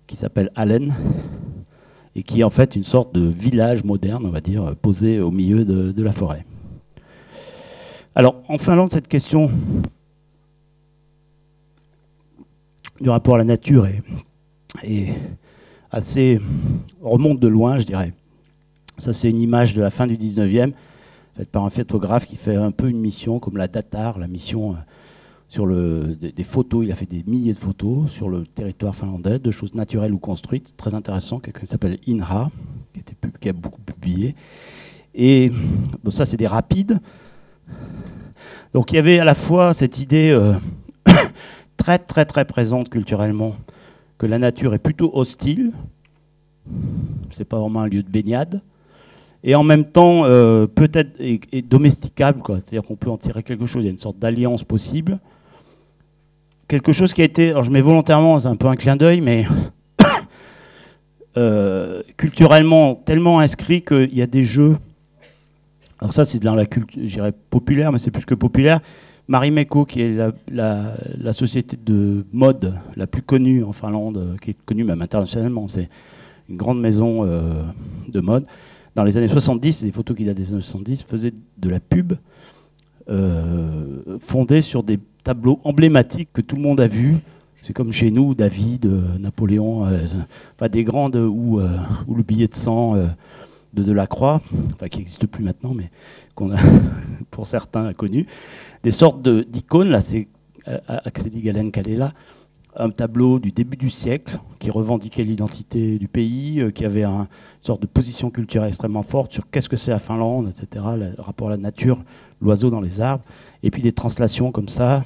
qui s'appelle Allen, et qui est en fait une sorte de village moderne, on va dire, posé au milieu de la forêt. Alors, en Finlande, cette question du rapport à la nature est assez remonte de loin, je dirais. Ça, c'est une image de la fin du 19e, faite par un photographe qui fait un peu une mission comme la Datar, la mission sur des photos. Il a fait des milliers de photos sur le territoire finlandais, de choses naturelles ou construites. Très intéressant, quelqu'un qui s'appelle Inha, qui a beaucoup publié. Et bon, ça, c'est des rapides. Donc il y avait à la fois cette idée très très très présente culturellement que la nature est plutôt hostile, c'est pas vraiment un lieu de baignade, et en même temps peut-être est domesticable, quoi. C'est-à-dire qu'on peut en tirer quelque chose, il y a une sorte d'alliance possible. Quelque chose qui a été, alors je mets volontairement, c'est un peu un clin d'œil, mais culturellement tellement inscrit qu'il y a des jeux. Alors ça, c'est dans la culture, je dirais populaire, mais c'est plus que populaire. Marimekko, qui est la société de mode la plus connue en Finlande, qui est connue même internationalement, c'est une grande maison de mode. Dans les années 70, des photos qui datent des années 70, faisait de la pub fondée sur des tableaux emblématiques que tout le monde a vus. C'est comme chez nous, David, Napoléon, enfin des grandes, ou le billet de sang de Delacroix, enfin, qui n'existe plus maintenant, mais qu'on a pour certains connu. Des sortes d'icônes, là, c'est Akseli Gallen-Kallela, un tableau du début du siècle qui revendiquait l'identité du pays, qui avait une sorte de position culturelle extrêmement forte sur qu'est-ce que c'est la Finlande, etc., le rapport à la nature, l'oiseau dans les arbres, et puis des translations comme ça.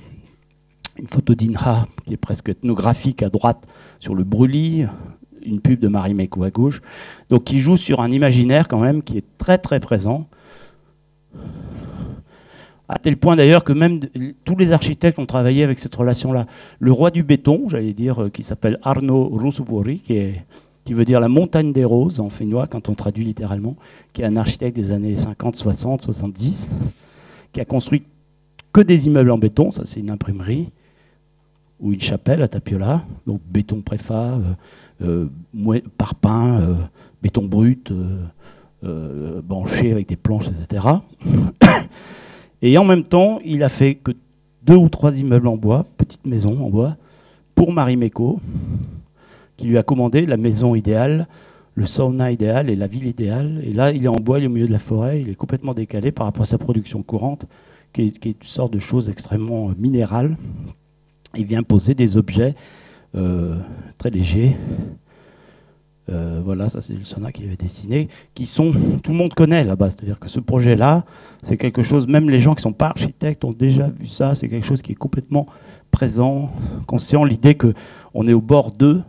Une photo d'Inha qui est presque ethnographique à droite sur le brûlis, une pub de Marimekko à gauche, donc qui joue sur un imaginaire quand même qui est très très présent, à tel point d'ailleurs que même tous les architectes ont travaillé avec cette relation-là. Le roi du béton, j'allais dire, qui s'appelle Arno Ruusuvuori, qui veut dire la montagne des roses en finnois quand on traduit littéralement, qui est un architecte des années 50, 60, 70, qui a construit que des immeubles en béton, ça c'est une imprimerie, ou une chapelle à Tapiola, donc béton préfa, parpaing, béton brut, banché avec des planches, etc. Et en même temps, il a fait que 2 ou 3 immeubles en bois, petites maisons en bois, pour Marimekko, qui lui a commandé la maison idéale, le sauna idéal et la ville idéale. Et là, il est en bois, il est au milieu de la forêt, il est complètement décalé par rapport à sa production courante, qui est une sorte de chose extrêmement minérale. Il vient poser des objets très légers. Voilà, ça c'est le sauna qu'il avait dessiné, qui sont, tout le monde connaît là-bas. C'est-à-dire que ce projet-là, c'est quelque chose, même les gens qui ne sont pas architectes ont déjà vu ça, c'est quelque chose qui est complètement présent, conscient, l'idée qu'on est au bord d'eux,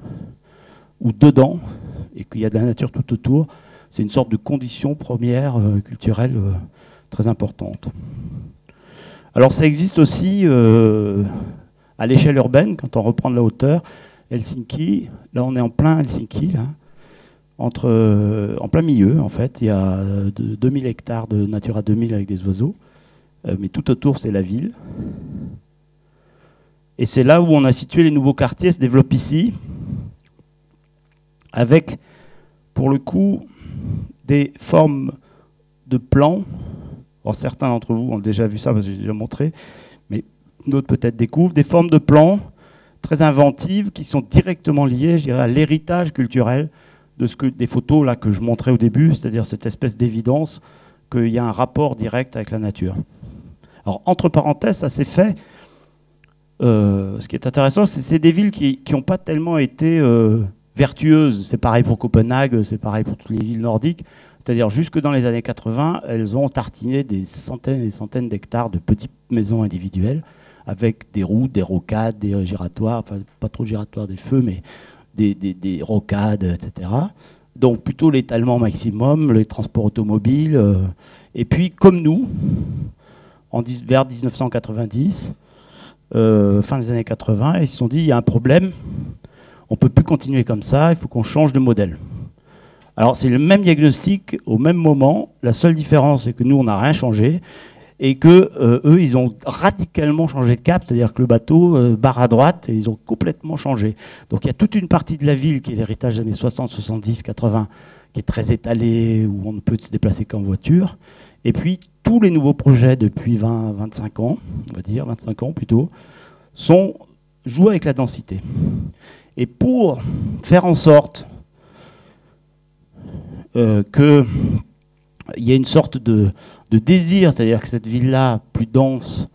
ou dedans, et qu'il y a de la nature tout autour, c'est une sorte de condition première culturelle très importante. Alors ça existe aussi à l'échelle urbaine, quand on reprend de la hauteur. Helsinki, là on est en plein Helsinki, là, en plein milieu en fait, il y a 2000 hectares de Natura 2000 avec des oiseaux, mais tout autour c'est la ville. Et c'est là où on a situé les nouveaux quartiers, se développent ici, avec pour le coup des formes de plans. Alors, certains d'entre vous ont déjà vu ça parce que j'ai déjà montré, mais d'autres peut-être découvrent des formes de plans très inventives qui sont directement liées, je dirais, à l'héritage culturel de des photos là, que je montrais au début, c'est-à-dire cette espèce d'évidence qu'il y a un rapport direct avec la nature. Alors, entre parenthèses, ça s'est fait. Ce qui est intéressant, c'est des villes qui n'ont pas tellement été vertueuses. C'est pareil pour Copenhague, c'est pareil pour toutes les villes nordiques. C'est-à-dire, jusque dans les années 80, elles ont tartiné des centaines et des centaines d'hectares de petites maisons individuelles, avec des routes, des rocades, des giratoires, enfin pas trop giratoires, des feux, mais des rocades, etc. Donc plutôt l'étalement maximum, les transports automobiles. Et puis, comme nous, vers 1990, fin des années 80, ils se sont dit, il y a un problème, on ne peut plus continuer comme ça, il faut qu'on change de modèle. Alors c'est le même diagnostic au même moment, la seule différence c'est que nous on n'a rien changé et que eux ils ont radicalement changé de cap, c'est-à-dire que le bateau barre à droite et ils ont complètement changé. Donc il y a toute une partie de la ville qui est l'héritage des années 60, 70, 80, qui est très étalée, où on ne peut se déplacer qu'en voiture. Et puis tous les nouveaux projets depuis 20, 25 ans, on va dire 25 ans plutôt, jouent avec la densité. Et pour faire en sorte qu'il y ait une sorte de désir, c'est-à-dire que cette ville-là, plus dense,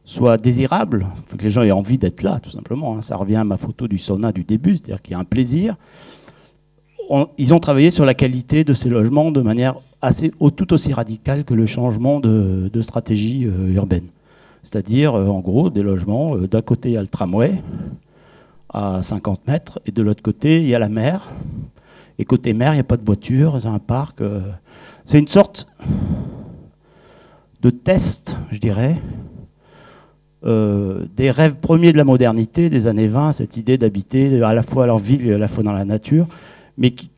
soit désirable, il faut que les gens aient envie d'être là, tout simplement. Ça revient à ma photo du sauna du début, c'est-à-dire qu'il y a un plaisir. Ils ont travaillé sur la qualité de ces logements de manière tout aussi radicale que le changement de stratégie urbaine. C'est-à-dire, en gros, des logements, d'un côté, il y a le tramway, à 50 mètres, et de l'autre côté, il y a la mer. Et côté mer, il n'y a pas de voiture, c'est un parc. C'est une sorte de test, je dirais, des rêves premiers de la modernité des années 20, cette idée d'habiter à la fois en ville et à la fois dans la nature, mais qui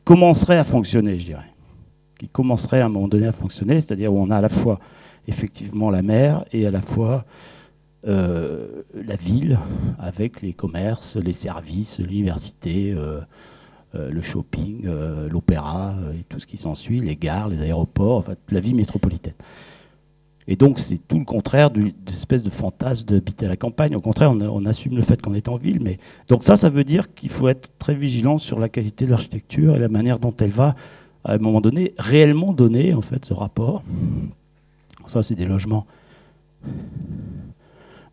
commencerait à fonctionner, je dirais. Qui commencerait à un moment donné à fonctionner, c'est-à-dire où on a à la fois effectivement la mer et à la fois la ville, avec les commerces, les services, l'université, le shopping, l'opéra et tout ce qui s'ensuit, les gares, les aéroports, enfin, la vie métropolitaine. Et donc c'est tout le contraire d'une espèce de fantasme d'habiter à la campagne. Au contraire, on assume le fait qu'on est en ville. Mais donc ça veut dire qu'il faut être très vigilant sur la qualité de l'architecture et la manière dont elle va, à un moment donné, réellement donner en fait ce rapport. Ça, c'est des logements.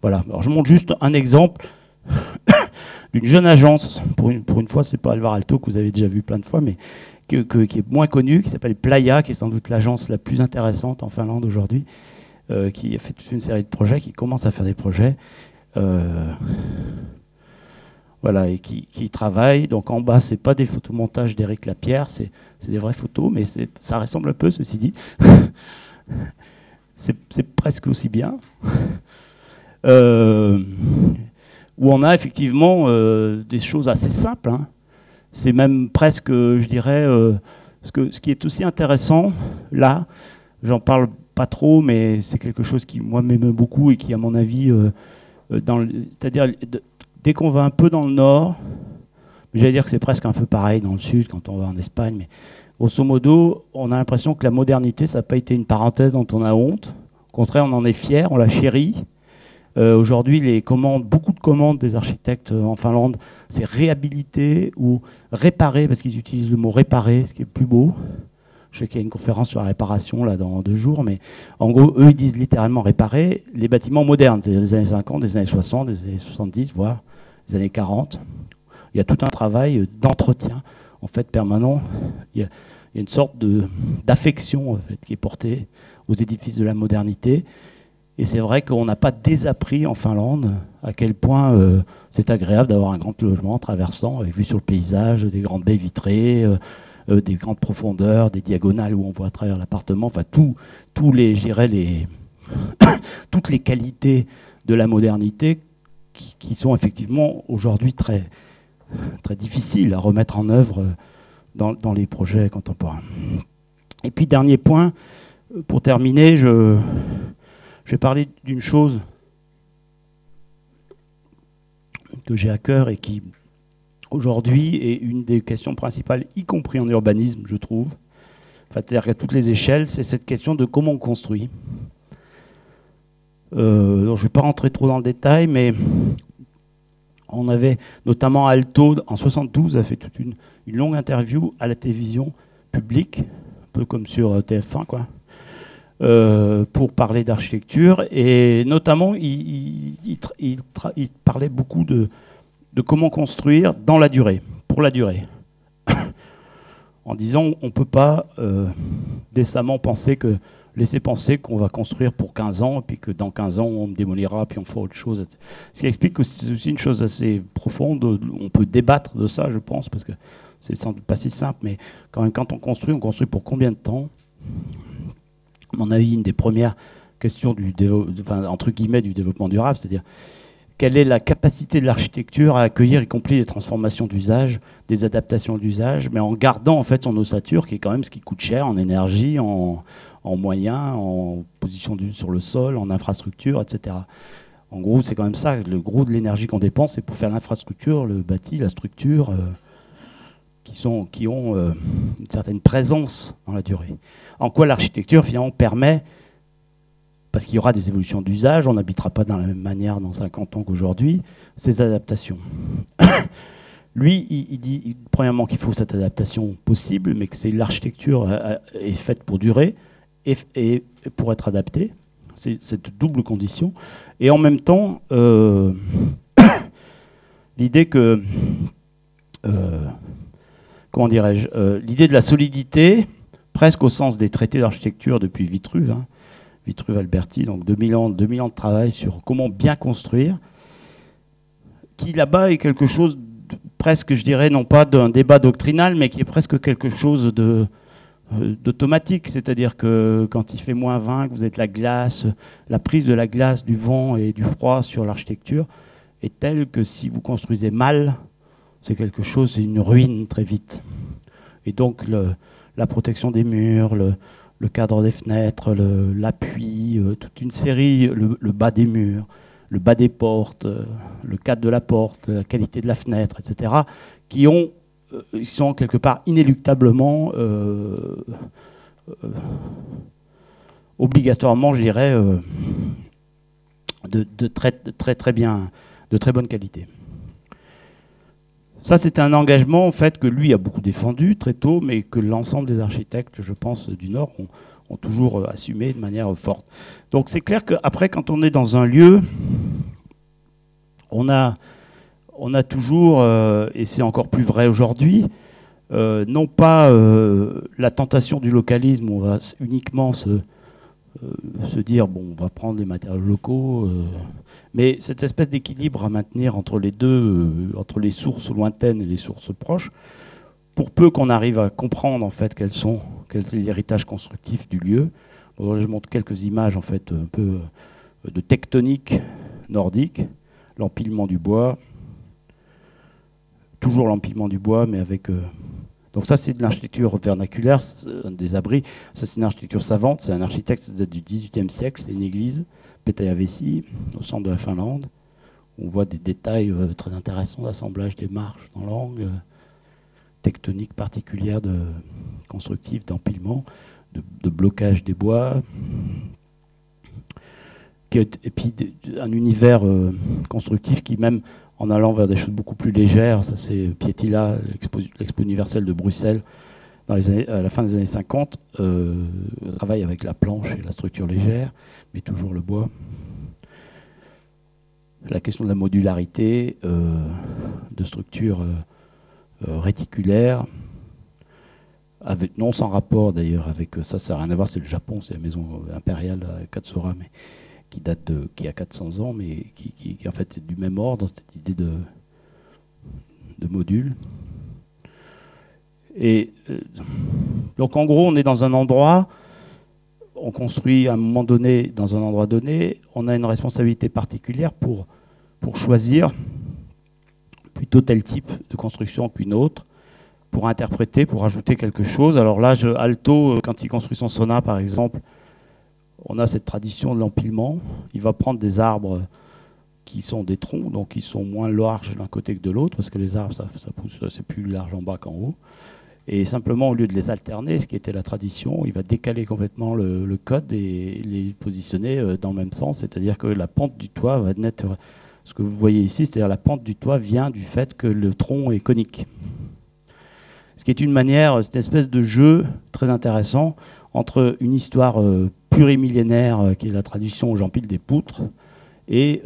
Voilà. Alors je montre juste un exemple d'une jeune agence. Pour une fois, c'est pas Alvar Aalto que vous avez déjà vu plein de fois, mais qui est moins connue, qui s'appelle Playa, qui est sans doute l'agence la plus intéressante en Finlande aujourd'hui, qui a fait toute une série de projets, qui commence à faire des projets, voilà, et qui travaille. Donc en bas, c'est pas des photomontages d'Éric Lapierre, c'est des vraies photos, mais ça ressemble un peu, ceci dit. C'est presque aussi bien. Où on a effectivement des choses assez simples. Hein. C'est même presque, je dirais, ce qui est aussi intéressant, là, j'en parle pas trop, mais c'est quelque chose qui, moi, m'aime beaucoup et qui, à mon avis, c'est-à-dire, dès qu'on va un peu dans le nord, j'allais dire que c'est presque un peu pareil dans le sud, quand on va en Espagne, mais grosso modo, on a l'impression que la modernité, ça n'a pas été une parenthèse dont on a honte. Au contraire, on en est fier, on la chérit. Aujourd'hui, beaucoup de commandes des architectes en Finlande, c'est réhabiliter ou réparer, parce qu'ils utilisent le mot réparer, ce qui est plus beau. Je sais qu'il y a une conférence sur la réparation là, dans 2 jours, mais en gros, eux, ils disent littéralement réparer les bâtiments modernes, c'est des années 50, des années 60, des années 70, voire des années 40. Il y a tout un travail d'entretien en fait, permanent. Il y a une sorte d'affection en fait, qui est portée aux édifices de la modernité. Et c'est vrai qu'on n'a pas désappris en Finlande à quel point c'est agréable d'avoir un grand logement traversant, avec vue sur le paysage, des grandes baies vitrées, des grandes profondeurs, des diagonales où on voit à travers l'appartement. Enfin, toutes les qualités de la modernité qui sont effectivement aujourd'hui très, très difficiles à remettre en œuvre dans les projets contemporains. Et puis, dernier point, pour terminer, je vais parler d'une chose que j'ai à cœur et qui, aujourd'hui, est une des questions principales, y compris en urbanisme, je trouve. Enfin, c'est-à-dire qu'à toutes les échelles, c'est cette question de comment on construit. Donc je ne vais pas rentrer trop dans le détail, mais on avait notamment Aalto, en 72, a fait toute une longue interview à la télévision publique, un peu comme sur TF1, quoi. Pour parler d'architecture, et notamment il parlait beaucoup de comment construire dans la durée, pour la durée, en disant on ne peut pas décemment laisser penser qu'on va construire pour 15 ans, et puis que dans 15 ans on démolira, puis on fera autre chose. Ce qui explique que c'est aussi une chose assez profonde, on peut débattre de ça, je pense, parce que c'est sans doute pas si simple, mais quand même, quand on construit pour combien de temps ? À mon avis, une des premières questions entre guillemets, du développement durable, c'est-à-dire quelle est la capacité de l'architecture à accueillir y compris des transformations d'usage, des adaptations d'usage, mais en gardant en fait son ossature, qui est quand même ce qui coûte cher en énergie, en moyens, en position sur le sol, en infrastructure, etc. En gros, c'est quand même ça, le gros de l'énergie qu'on dépense, c'est pour faire l'infrastructure, le bâti, la structure, qui ont une certaine présence dans la durée. En quoi l'architecture, finalement, permet, parce qu'il y aura des évolutions d'usage, on n'habitera pas de la même manière dans 50 ans qu'aujourd'hui, ces adaptations. Lui, il dit, premièrement, qu'il faut cette adaptation possible, mais que c'est l'architecture est faite pour durer et pour être adaptée. C'est cette double condition. Et en même temps, l'idée que... comment dirais-je, l'idée de la solidité, presque au sens des traités d'architecture depuis Vitruve, hein, Vitruve-Alberti, donc 2000 ans de travail sur comment bien construire, qui là-bas est quelque chose de, presque, je dirais, non pas d'un débat doctrinal, mais qui est presque quelque chose d'automatique, c'est-à-dire que quand il fait -20, que vous êtes la glace, la prise de la glace, du vent et du froid sur l'architecture est telle que si vous construisez mal, c'est quelque chose, c'est une ruine très vite. Et donc la protection des murs, le cadre des fenêtres, l'appui, toute une série, le bas des murs, le bas des portes, le cadre de la porte, la qualité de la fenêtre, etc., qui sont quelque part inéluctablement, obligatoirement, je dirais, de très bonne qualité. Ça, c'est un engagement en fait, que lui a beaucoup défendu très tôt, mais que l'ensemble des architectes, je pense, du Nord ont toujours assumé de manière forte. Donc c'est clair qu'après, quand on est dans un lieu, on a toujours, et c'est encore plus vrai aujourd'hui, non pas la tentation du localisme où on va uniquement se dire, bon, on va prendre les matériaux locaux, mais cette espèce d'équilibre à maintenir entre les deux, entre les sources lointaines et les sources proches, pour peu qu'on arrive à comprendre en fait quel est l'héritage constructif du lieu. Bon, je montre quelques images en fait un peu de tectonique nordique, l'empilement du bois, toujours l'empilement du bois, mais avec donc ça, c'est de l'architecture vernaculaire, des abris. Ça, c'est une architecture savante. C'est un architecte, ça date du XVIIIe siècle. C'est une église, Petäjävesi, au centre de la Finlande. On voit des détails très intéressants d'assemblage des marches dans l'angle, tectonique particulière constructive, d'empilement, de blocage des bois. Et puis un univers constructif qui, même en allant vers des choses beaucoup plus légères, ça c'est Pietila, l'Expo universelle de Bruxelles, à la fin des années 50, travaille avec la planche et la structure légère, mais toujours le bois. La question de la modularité, de structure réticulaire, non sans rapport d'ailleurs avec ça n'a rien à voir, c'est le Japon, c'est la maison impériale à Katsura, mais qui a 400 ans, mais qui en fait est du même ordre, cette idée de module. Et donc en gros, on est dans un endroit, on construit à un moment donné, dans un endroit donné, on a une responsabilité particulière pour choisir plutôt tel type de construction qu'une autre, pour interpréter, pour ajouter quelque chose. Alors là, Alto, quand il construit son sauna, par exemple, on a cette tradition de l'empilement. Il va prendre des arbres qui sont des troncs, donc qui sont moins larges d'un côté que de l'autre, parce que les arbres, ça pousse, c'est plus large en bas qu'en haut. Et simplement, au lieu de les alterner, ce qui était la tradition, il va décaler complètement le code et les positionner dans le même sens. C'est-à-dire que la pente du toit va naître. Ce que vous voyez ici, c'est-à-dire la pente du toit vient du fait que le tronc est conique. Ce qui est une manière, cette espèce de jeu très intéressant entre une histoire plurimillénaire qui est la tradition où j'empile des poutres et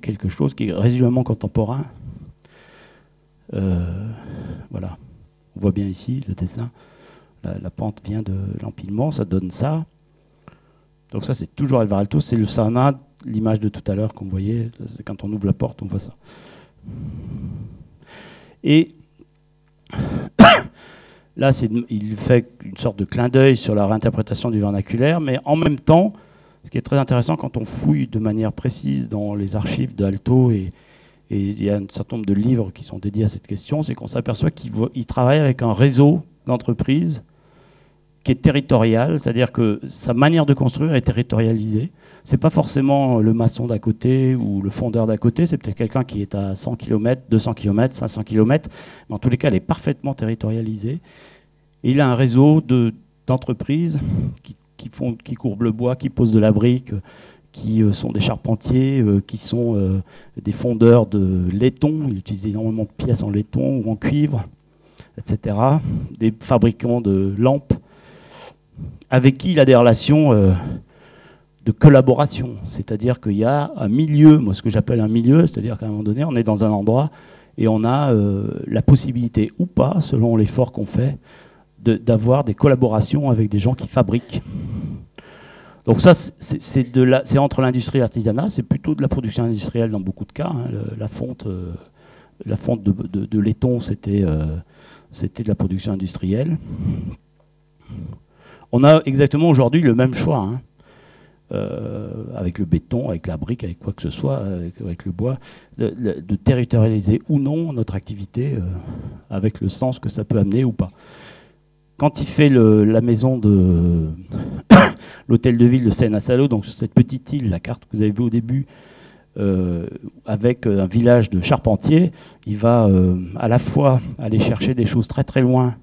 quelque chose qui est résolument contemporain. Voilà, on voit bien ici le dessin. La pente vient de l'empilement, ça donne ça. Donc ça, c'est toujours Alvar Aalto, c'est le sauna, l'image de tout à l'heure qu'on voyait. Quand on ouvre la porte, on voit ça. Et là, il fait une sorte de clin d'œil sur la réinterprétation du vernaculaire, mais en même temps, ce qui est très intéressant quand on fouille de manière précise dans les archives d'Alto, et il y a un certain nombre de livres qui sont dédiés à cette question, c'est qu'on s'aperçoit qu'il travaille avec un réseau d'entreprises qui est territorial, c'est-à-dire que sa manière de construire est territorialisée. Ce n'est pas forcément le maçon d'à côté ou le fondeur d'à côté, c'est peut-être quelqu'un qui est à 100 km, 200 km, 500 km, mais en tous les cas, elle est parfaitement territorialisée. Et il a un réseau d'entreprises qui courbent le bois, qui posent de la brique, qui sont des charpentiers, qui sont des fondeurs de laiton. Ils utilisent énormément de pièces en laiton ou en cuivre, etc. Des fabricants de lampes, avec qui il a des relations de collaboration. C'est-à-dire qu'il y a un milieu, moi ce que j'appelle un milieu, c'est-à-dire qu'à un moment donné, on est dans un endroit et on a la possibilité ou pas, selon l'effort qu'on fait, d'avoir des collaborations avec des gens qui fabriquent. Donc ça, c'est entre l'industrie et l'artisanat, c'est plutôt de la production industrielle dans beaucoup de cas. Hein. La fonte de laiton, c'était de la production industrielle. On a exactement aujourd'hui le même choix, hein, avec le béton, avec la brique, avec quoi que ce soit, avec le bois, de territorialiser ou non notre activité avec le sens que ça peut amener ou pas. Quand il fait la maison de l'hôtel de ville de Sena-Salo, donc sur cette petite île, la carte que vous avez vue au début, avec un village de charpentiers, il va à la fois aller chercher des choses très très loin,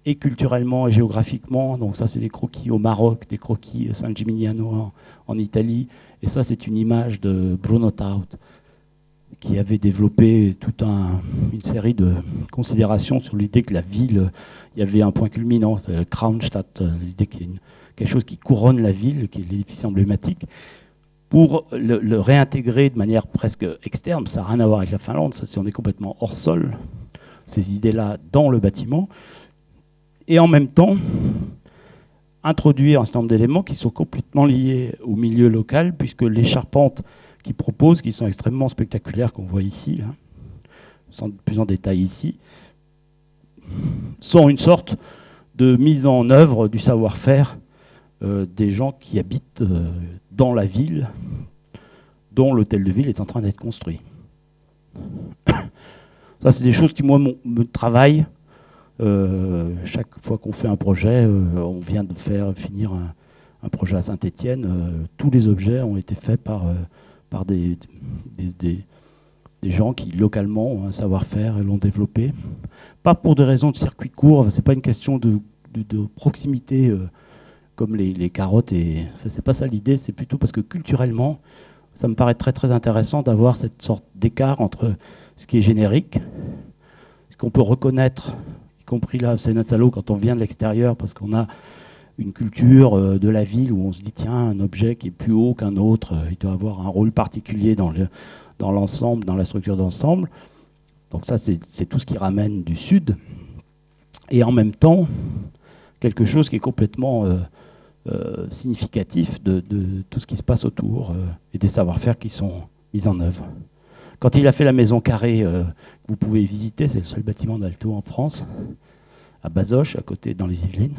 et culturellement et géographiquement. Donc ça, c'est des croquis au Maroc, des croquis à San Gimignano en Italie. Et ça, c'est une image de Bruno Taut, qui avait développé toute une série de considérations sur l'idée que la ville, il y avait un point culminant, le Kronstadt, l'idée qu'il y a quelque chose qui couronne la ville, qui est l'édifice emblématique, pour le réintégrer de manière presque externe. Ça n'a rien à voir avec la Finlande, ça, on est complètement hors sol, ces idées-là dans le bâtiment. Et en même temps, introduire un certain nombre d'éléments qui sont complètement liés au milieu local, puisque les charpentes qu'ils proposent, qui sont extrêmement spectaculaires, qu'on voit ici, là, sans plus en détail ici, sont une sorte de mise en œuvre du savoir-faire des gens qui habitent dans la ville, dont l'hôtel de ville est en train d'être construit. Ça, c'est des choses qui, moi, me travaillent. Chaque fois qu'on fait un projet, on vient de faire finir un projet à Saint-Étienne, tous les objets ont été faits par des gens qui localement ont un savoir-faire et l'ont développé. Pas pour des raisons de circuit court, c'est pas une question de proximité comme les carottes, et c'est pas ça l'idée, c'est plutôt parce que culturellement, ça me paraît très très intéressant d'avoir cette sorte d'écart entre ce qui est générique, ce qu'on peut reconnaître, y compris là, c'est notre salaud quand on vient de l'extérieur, parce qu'on a une culture de la ville où on se dit tiens, un objet qui est plus haut qu'un autre, il doit avoir un rôle particulier dans l'ensemble, dans la structure d'ensemble. Donc ça, c'est tout ce qui ramène du sud. Et en même temps, quelque chose qui est complètement significatif de tout ce qui se passe autour et des savoir-faire qui sont mis en œuvre. Quand il a fait la maison carrée que vous pouvez visiter, c'est le seul bâtiment d'Alto en France, à Bazoches, à côté, dans les Yvelines,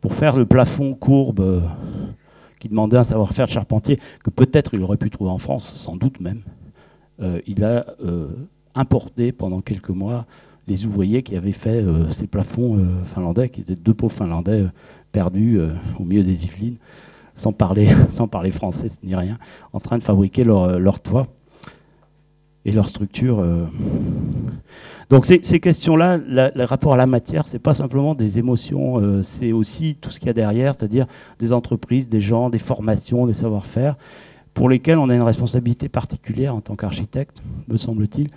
pour faire le plafond courbe qui demandait un savoir-faire de charpentier que peut-être il aurait pu trouver en France, sans doute même. Il a importé pendant quelques mois les ouvriers qui avaient fait ces plafonds finlandais, qui étaient deux pauvres Finlandais perdus au milieu des Yvelines, sans parler français ni rien, en train de fabriquer leur toit et leur structure. Donc ces questions-là, le rapport à la matière, c'est pas simplement des émotions, c'est aussi tout ce qu'il y a derrière, c'est-à-dire des entreprises, des gens, des formations, des savoir-faire, pour lesquels on a une responsabilité particulière en tant qu'architecte, me semble-t-il,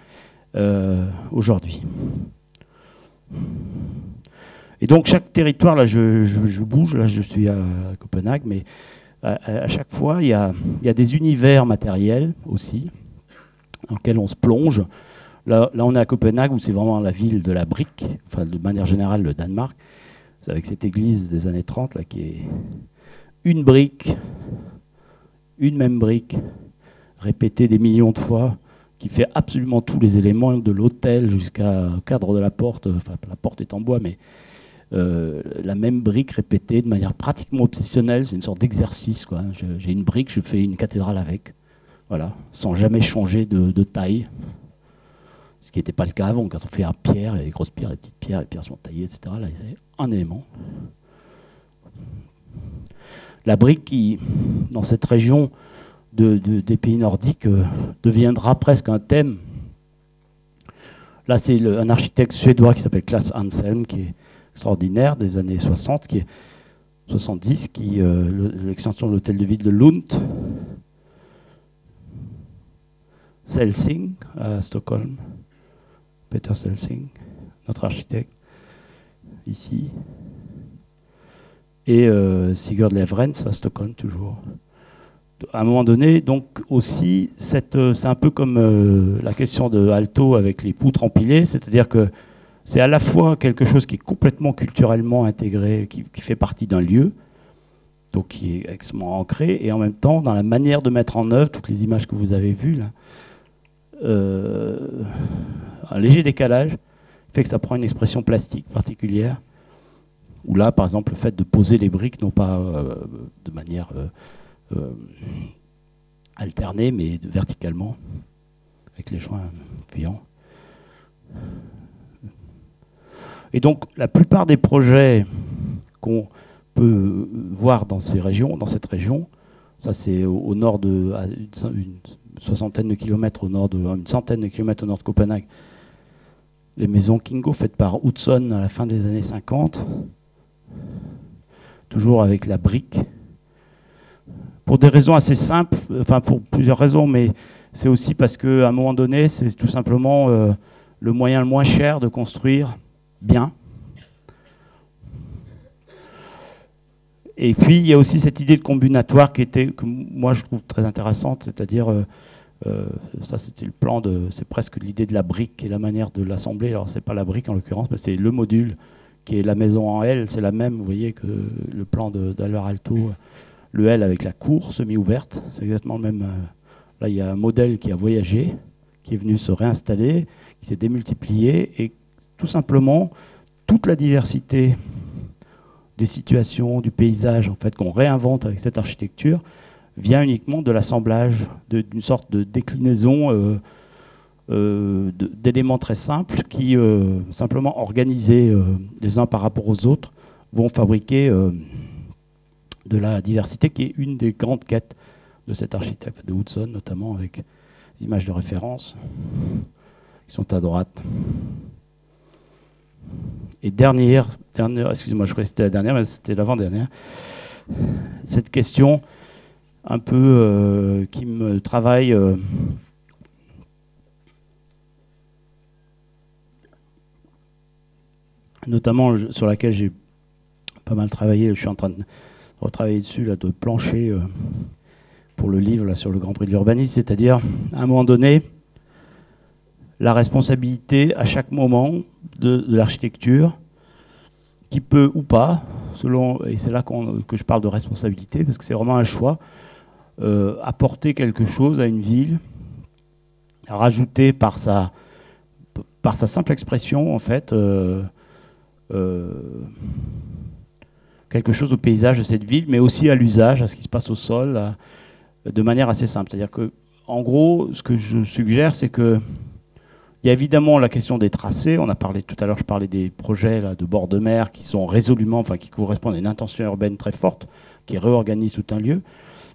aujourd'hui. Et donc chaque territoire, là je bouge, là je suis à Copenhague, mais à chaque fois il y a des univers matériels aussi, dans lesquels on se plonge. Là, on est à Copenhague, où c'est vraiment la ville de la brique, enfin de manière générale le Danemark. C'est avec cette église des années 30, là, qui est une brique, une même brique, répétée des millions de fois, qui fait absolument tous les éléments, de l'autel jusqu'au cadre de la porte. Enfin, la porte est en bois, mais la même brique répétée de manière pratiquement obsessionnelle. C'est une sorte d'exercice, quoi. J'ai une brique, je fais une cathédrale avec, voilà, sans jamais changer de taille. Ce qui n'était pas le cas avant, quand on fait une pierre, les grosses pierres, les petites pierres, les pierres sont taillées, etc. Là, c'est un élément. La brique qui, dans cette région des pays nordiques, deviendra presque un thème. Là, c'est un architecte suédois qui s'appelle Claes Anselm, qui est extraordinaire, des années 60, qui est 70, qui l'extension de l'hôtel de ville de Lund, Celsing à Stockholm, Peter Celsing, notre architecte, ici, et Sigurd Leverens à Stockholm toujours. À un moment donné, donc aussi, c'est un peu comme la question de Aalto avec les poutres empilées, c'est-à-dire que c'est à la fois quelque chose qui est complètement culturellement intégré, qui fait partie d'un lieu, donc qui est extrêmement ancré, et en même temps, dans la manière de mettre en œuvre, toutes les images que vous avez vues, là, un léger décalage fait que ça prend une expression plastique particulière, où là, par exemple, le fait de poser les briques, non pas de manière alternée, mais verticalement, avec les joints fuyants. Et donc, la plupart des projets qu'on peut voir dans ces régions, dans cette région, ça c'est au nord de, à une soixantaine de kilomètres au nord de, une centaine de kilomètres au nord de Copenhague, les maisons Kingo faites par Hudson à la fin des années 50, toujours avec la brique, pour des raisons assez simples, enfin pour plusieurs raisons, mais c'est aussi parce qu'à un moment donné, c'est tout simplement le moyen le moins cher de construire bien. Et puis il y a aussi cette idée de combinatoire que moi je trouve très intéressante, c'est-à-dire ça c'était le plan c'est presque l'idée de la brique et la manière de l'assembler. Alors c'est pas la brique en l'occurrence, mais c'est le module qui est la maison en L, c'est la même, vous voyez, que le plan d'Alvar Aalto, le L avec la cour semi-ouverte, c'est exactement le même. Là il y a un modèle qui a voyagé, qui est venu se réinstaller, qui s'est démultiplié, et tout simplement toute la diversité des situations, du paysage en fait, qu'on réinvente avec cette architecture, vient uniquement de l'assemblage d'une sorte de déclinaison d'éléments très simples qui, simplement organisés les uns par rapport aux autres, vont fabriquer de la diversité qui est une des grandes quêtes de cet architecte, de Hudson notamment, avec des images de référence qui sont à droite. Et dernière, excusez-moi, je croyais que c'était la dernière, mais c'était l'avant-dernière. Cette question un peu qui me travaille notamment sur laquelle j'ai pas mal travaillé. Je suis en train de retravailler dessus, là, de plancher pour le livre là, sur le Grand Prix de l'urbanisme, c'est-à-dire à un moment donné, la responsabilité à chaque moment de l'architecture, qui peut ou pas, selon, et c'est là que je parle de responsabilité, parce que c'est vraiment un choix, apporter quelque chose à une ville, rajouter par sa simple expression, en fait, quelque chose au paysage de cette ville, mais aussi à l'usage, à ce qui se passe au sol, de manière assez simple. C'est-à-dire que, en gros, ce que je suggère, c'est que il y a évidemment la question des tracés. On a parlé tout à l'heure, je parlais des projets là, de bord de mer qui sont résolument, enfin qui correspondent à une intention urbaine très forte, qui réorganise tout un lieu.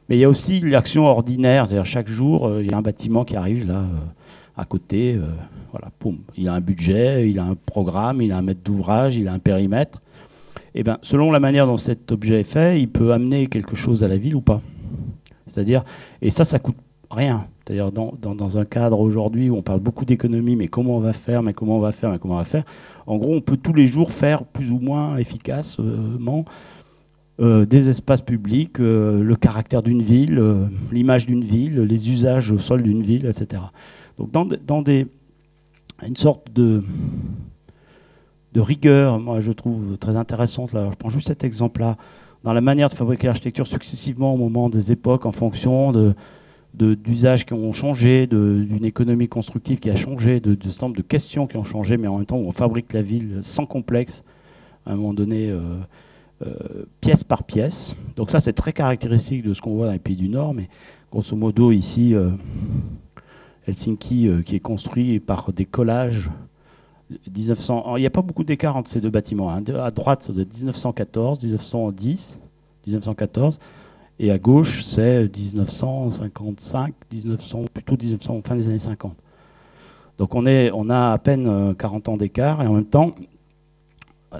Mais il y a aussi l'action ordinaire, c'est-à-dire chaque jour, il y a un bâtiment qui arrive là à côté, voilà, poum. Il a un budget, il a un programme, il a un maître d'ouvrage, il a un périmètre. Et bien, selon la manière dont cet objet est fait, il peut amener quelque chose à la ville ou pas. C'est-à-dire, et ça coûte rien. C'est-à-dire dans un cadre aujourd'hui où on parle beaucoup d'économie, mais comment on va faire, en gros, on peut tous les jours faire plus ou moins efficacement des espaces publics, le caractère d'une ville, l'image d'une ville, les usages au sol d'une ville, etc. Donc dans une sorte de rigueur, moi je trouve très intéressante, là, je prends juste cet exemple-là, dans la manière de fabriquer l'architecture successivement au moment des époques, en fonction d'usages qui ont changé, d'une économie constructive qui a changé, de certain nombre de questions qui ont changé, mais en même temps où on fabrique la ville sans complexe, à un moment donné pièce par pièce. Donc ça, c'est très caractéristique de ce qu'on voit dans les pays du Nord, mais grosso modo, ici, Helsinki, qui est construit par des collages. 1900, il n'y a pas beaucoup d'écart entre ces deux bâtiments. Hein. À droite, c'est de 1914, 1910, 1914, et à gauche, c'est 1955, plutôt 1900, fin des années 50. Donc on a à peine 40 ans d'écart, et en même temps,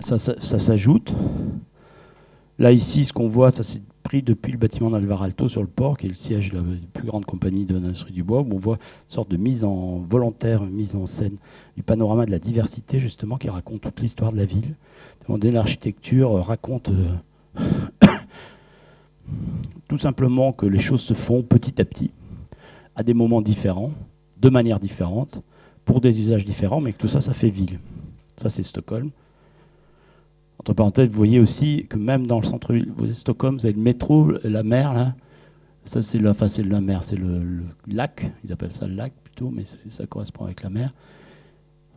ça s'ajoute. Là, ici, ce qu'on voit, ça s'est pris depuis le bâtiment d'Alvar Aalto sur le port, qui est le siège de la plus grande compagnie de l'industrie du bois, où on voit une sorte de mise en scène du panorama de la diversité, justement, qui raconte toute l'histoire de la ville. L'architecture raconte tout simplement que les choses se font petit à petit, à des moments différents, de manière différente, pour des usages différents, mais que tout ça, ça fait ville. Ça, c'est Stockholm. Entre parenthèses, vous voyez aussi que même dans le centre-ville de Stockholm, vous avez le métro, la mer, là. Ça, c'est la mer, c'est le lac. Ils appellent ça le lac plutôt, mais ça correspond avec la mer.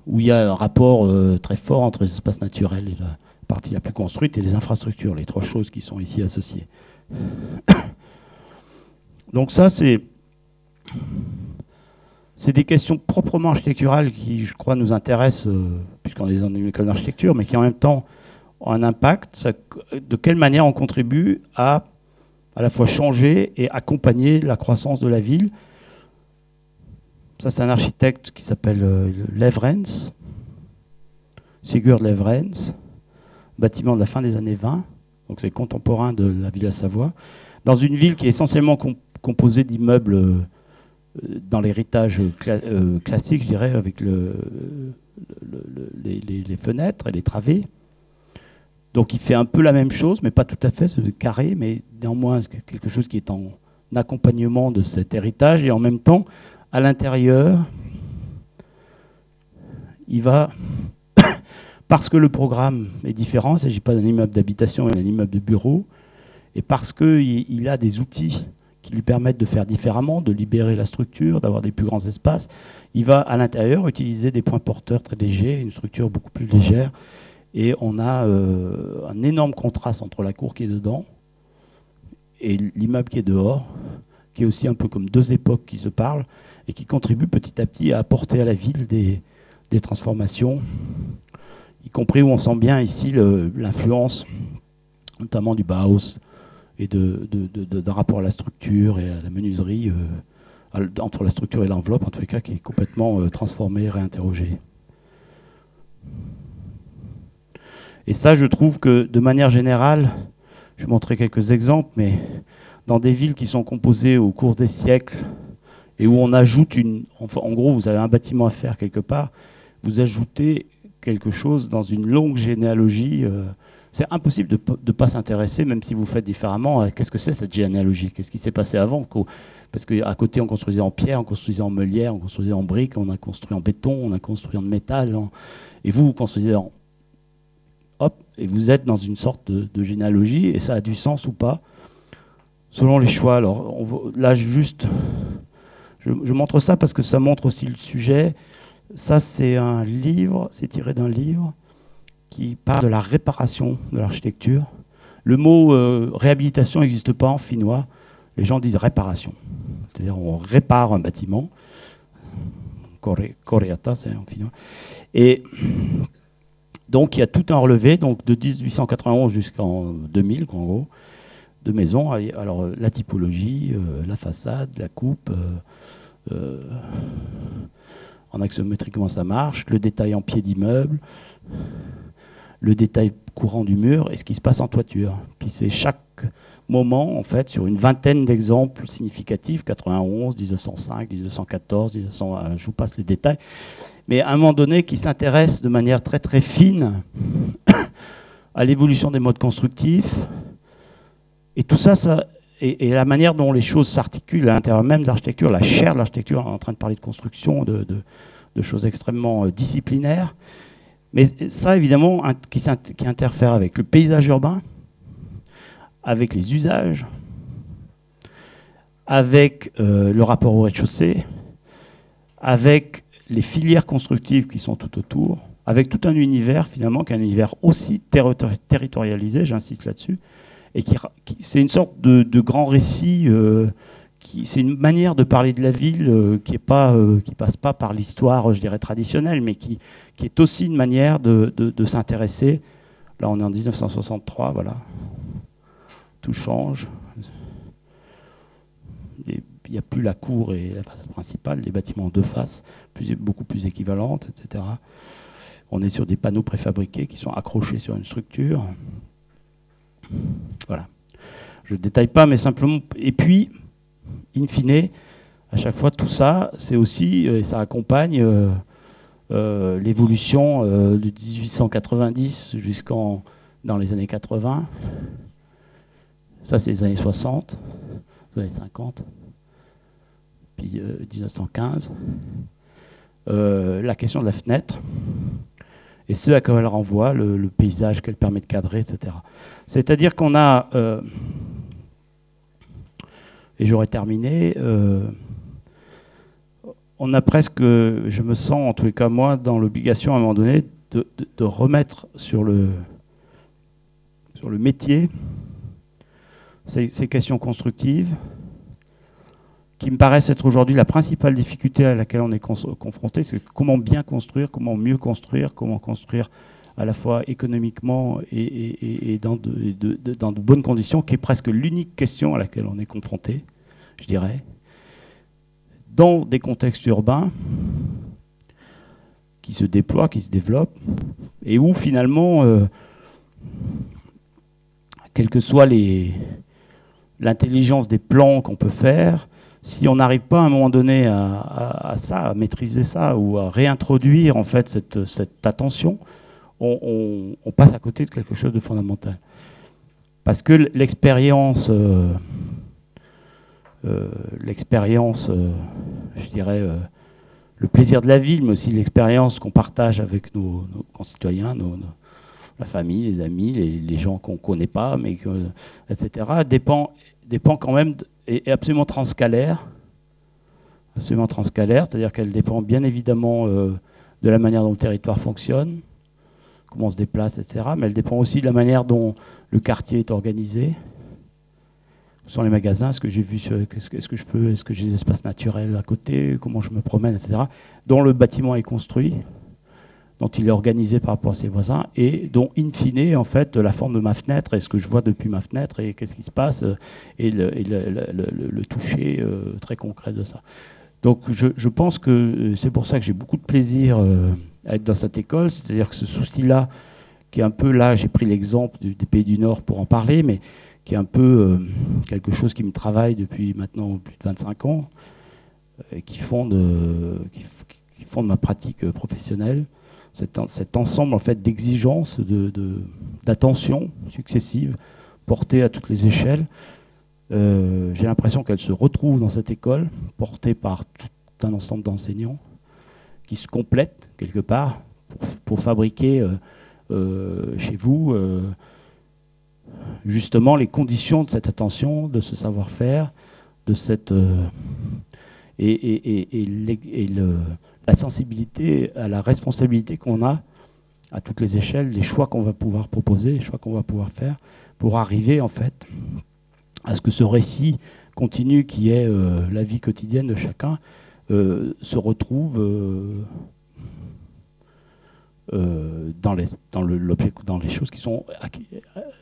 Où il y a un rapport très fort entre les espaces naturels et la partie la plus construite et les infrastructures, les trois choses qui sont ici associées. Donc ça, c'est des questions proprement architecturales qui, je crois, nous intéressent, puisqu'on est dans une école d'architecture, mais qui en même temps ont un impact. De quelle manière on contribue à la fois changer et accompagner la croissance de la ville. Ça, c'est un architecte qui s'appelle Levrens, Sigurd Levrens, bâtiment de la fin des années 20, donc c'est contemporain de la Villa Savoie, dans une ville qui est essentiellement composée d'immeubles dans l'héritage classique, je dirais, avec les fenêtres et les travées. Donc il fait un peu la même chose, mais pas tout à fait, c'est carré, mais néanmoins quelque chose qui est en accompagnement de cet héritage. Et en même temps, à l'intérieur, il va, parce que le programme est différent, il ne s'agit pas d'un immeuble d'habitation, mais d'un immeuble de bureau, et parce qu'il a des outils qui lui permettent de faire différemment, de libérer la structure, d'avoir des plus grands espaces, il va à l'intérieur utiliser des points porteurs très légers, une structure beaucoup plus légère. Et on a un énorme contraste entre la cour qui est dedans et l'immeuble qui est dehors, qui est aussi un peu comme deux époques qui se parlent et qui contribuent petit à petit à apporter à la ville des transformations, y compris où on sent bien ici l'influence notamment du Bauhaus et d'un rapport à la structure et à la menuiserie, entre la structure et l'enveloppe, en tous les cas, qui est complètement transformée, réinterrogée. Et ça, je trouve que, de manière générale, je vais montrer quelques exemples, mais dans des villes qui sont composées au cours des siècles et où on ajoute en gros, vous avez un bâtiment à faire quelque part, vous ajoutez quelque chose dans une longue généalogie. C'est impossible de ne pas s'intéresser, même si vous faites différemment, à qu'est-ce que c'est cette généalogie, qu'est-ce qui s'est passé avant. Parce qu'à côté, on construisait en pierre, on construisait en meulière, on construisait en briques, on a construit en béton, on a construit en métal. Et vous construisez en... Hop, et vous êtes dans une sorte de généalogie, et ça a du sens ou pas, selon les choix. Alors là, juste, je montre ça parce que ça montre aussi le sujet. Ça, c'est un livre, c'est tiré d'un livre qui parle de la réparation de l'architecture. Le mot réhabilitation n'existe pas en finnois. Les gens disent réparation. C'est-à-dire on répare un bâtiment. Korjata, c'est en finnois. Et donc il y a tout un relevé, donc de 1891 jusqu'en 2000, en gros, de maisons. Alors la typologie, la façade, la coupe, en axiométrie comment ça marche, le détail en pied d'immeuble, le détail courant du mur et ce qui se passe en toiture. Puis c'est chaque moment, en fait, sur une vingtaine d'exemples significatifs, 91, 1905, 1914, 1900, je vous passe les détails, mais à un moment donné qui s'intéresse de manière très très fine à l'évolution des modes constructifs. Et tout ça, et la manière dont les choses s'articulent à l'intérieur même de l'architecture, la chair de l'architecture, on est en train de parler de construction, de choses extrêmement disciplinaires. Mais ça, évidemment, qui interfère avec le paysage urbain, avec les usages, avec le rapport au rez-de-chaussée, avec les filières constructives qui sont tout autour, avec tout un univers finalement, qui est un univers aussi territorialisé, j'insiste là-dessus, et c'est une sorte de grand récit, c'est une manière de parler de la ville qui passe pas par l'histoire, je dirais, traditionnelle, mais qui est aussi une manière de s'intéresser. Là, on est en 1963, voilà. Tout change. Il n'y a plus la cour et la façade principale, les bâtiments en deux faces, beaucoup plus équivalentes, etc. On est sur des panneaux préfabriqués qui sont accrochés sur une structure. Voilà. Je ne détaille pas, mais simplement... Et puis, in fine, à chaque fois, tout ça, c'est aussi, et ça accompagne l'évolution de 1890 dans les années 80. Ça, c'est les années 60, les années 50, puis 1915. La question de la fenêtre, et ce à quoi elle renvoie, le paysage qu'elle permet de cadrer, etc. C'est-à-dire qu'on a... et j'aurais terminé... on a presque, je me sens en tous les cas moi, dans l'obligation à un moment donné de remettre sur le métier ces questions constructives qui me paraissent être aujourd'hui la principale difficulté à laquelle on est confronté, c'est comment bien construire, comment mieux construire, comment construire à la fois économiquement et dans de bonnes conditions, qui est presque l'unique question à laquelle on est confronté, je dirais, dans des contextes urbains qui se déploient, qui se développent, et où finalement, quelle que soit l'intelligence des plans qu'on peut faire, si on n'arrive pas à un moment donné à maîtriser ça, ou à réintroduire en fait cette attention, on passe à côté de quelque chose de fondamental. Parce que l'expérience, je dirais, le plaisir de la ville, mais aussi l'expérience qu'on partage avec nos concitoyens, la famille, les amis, les gens qu'on ne connaît pas, etc., dépend quand même, est absolument transcalaire, c'est-à-dire qu'elle dépend bien évidemment de la manière dont le territoire fonctionne, comment on se déplace, etc., mais elle dépend aussi de la manière dont le quartier est organisé. Où sont les magasins, est-ce que j'ai vu, est-ce que j'ai des espaces naturels à côté, comment je me promène, etc., dont le bâtiment est construit, dont il est organisé par rapport à ses voisins, et dont, in fine, en fait, la forme de ma fenêtre, et ce que je vois depuis ma fenêtre, et qu'est-ce qui se passe, et le toucher très concret de ça. Donc je pense que c'est pour ça que j'ai beaucoup de plaisir à être dans cette école, c'est-à-dire que ce souci-là, qui est un peu là, j'ai pris l'exemple des pays du Nord pour en parler, mais qui est un peu quelque chose qui me travaille depuis maintenant plus de 25 ans, qui fonde ma pratique professionnelle. Cet ensemble en fait, d'exigences, d'attention successives, portées à toutes les échelles. J'ai l'impression qu'elle se retrouve dans cette école, portée par tout un ensemble d'enseignants, qui se complètent quelque part pour fabriquer chez vous justement les conditions de cette attention, de ce savoir-faire, de cette la sensibilité à la responsabilité qu'on a à toutes les échelles, les choix qu'on va pouvoir proposer, les choix qu'on va pouvoir faire pour arriver en fait à ce que ce récit continu qui est la vie quotidienne de chacun se retrouve dans les choses qui sont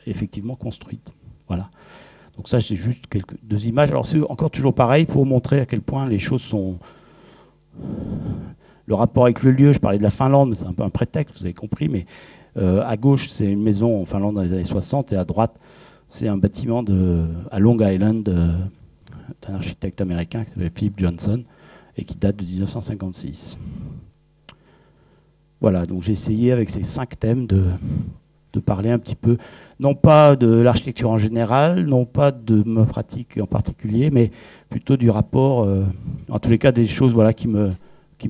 effectivement construites. Voilà. Donc ça, c'est juste deux images. Alors c'est encore toujours pareil pour montrer à quel point les choses sont... Le rapport avec le lieu, je parlais de la Finlande, mais c'est un peu un prétexte, vous avez compris, mais à gauche, c'est une maison en Finlande dans les années 60, et à droite, c'est un bâtiment à Long Island d'un architecte américain qui s'appelle Philip Johnson, et qui date de 1956. Voilà, donc j'ai essayé avec ces 5 thèmes de parler un petit peu, non pas de l'architecture en général, non pas de ma pratique en particulier, mais plutôt du rapport, en tous les cas des choses voilà, qui me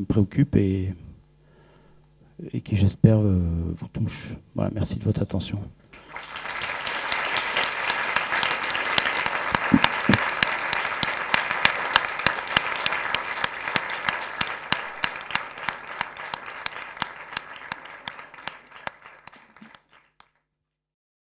préoccupent et qui j'espère vous touchent. Voilà, merci de votre attention.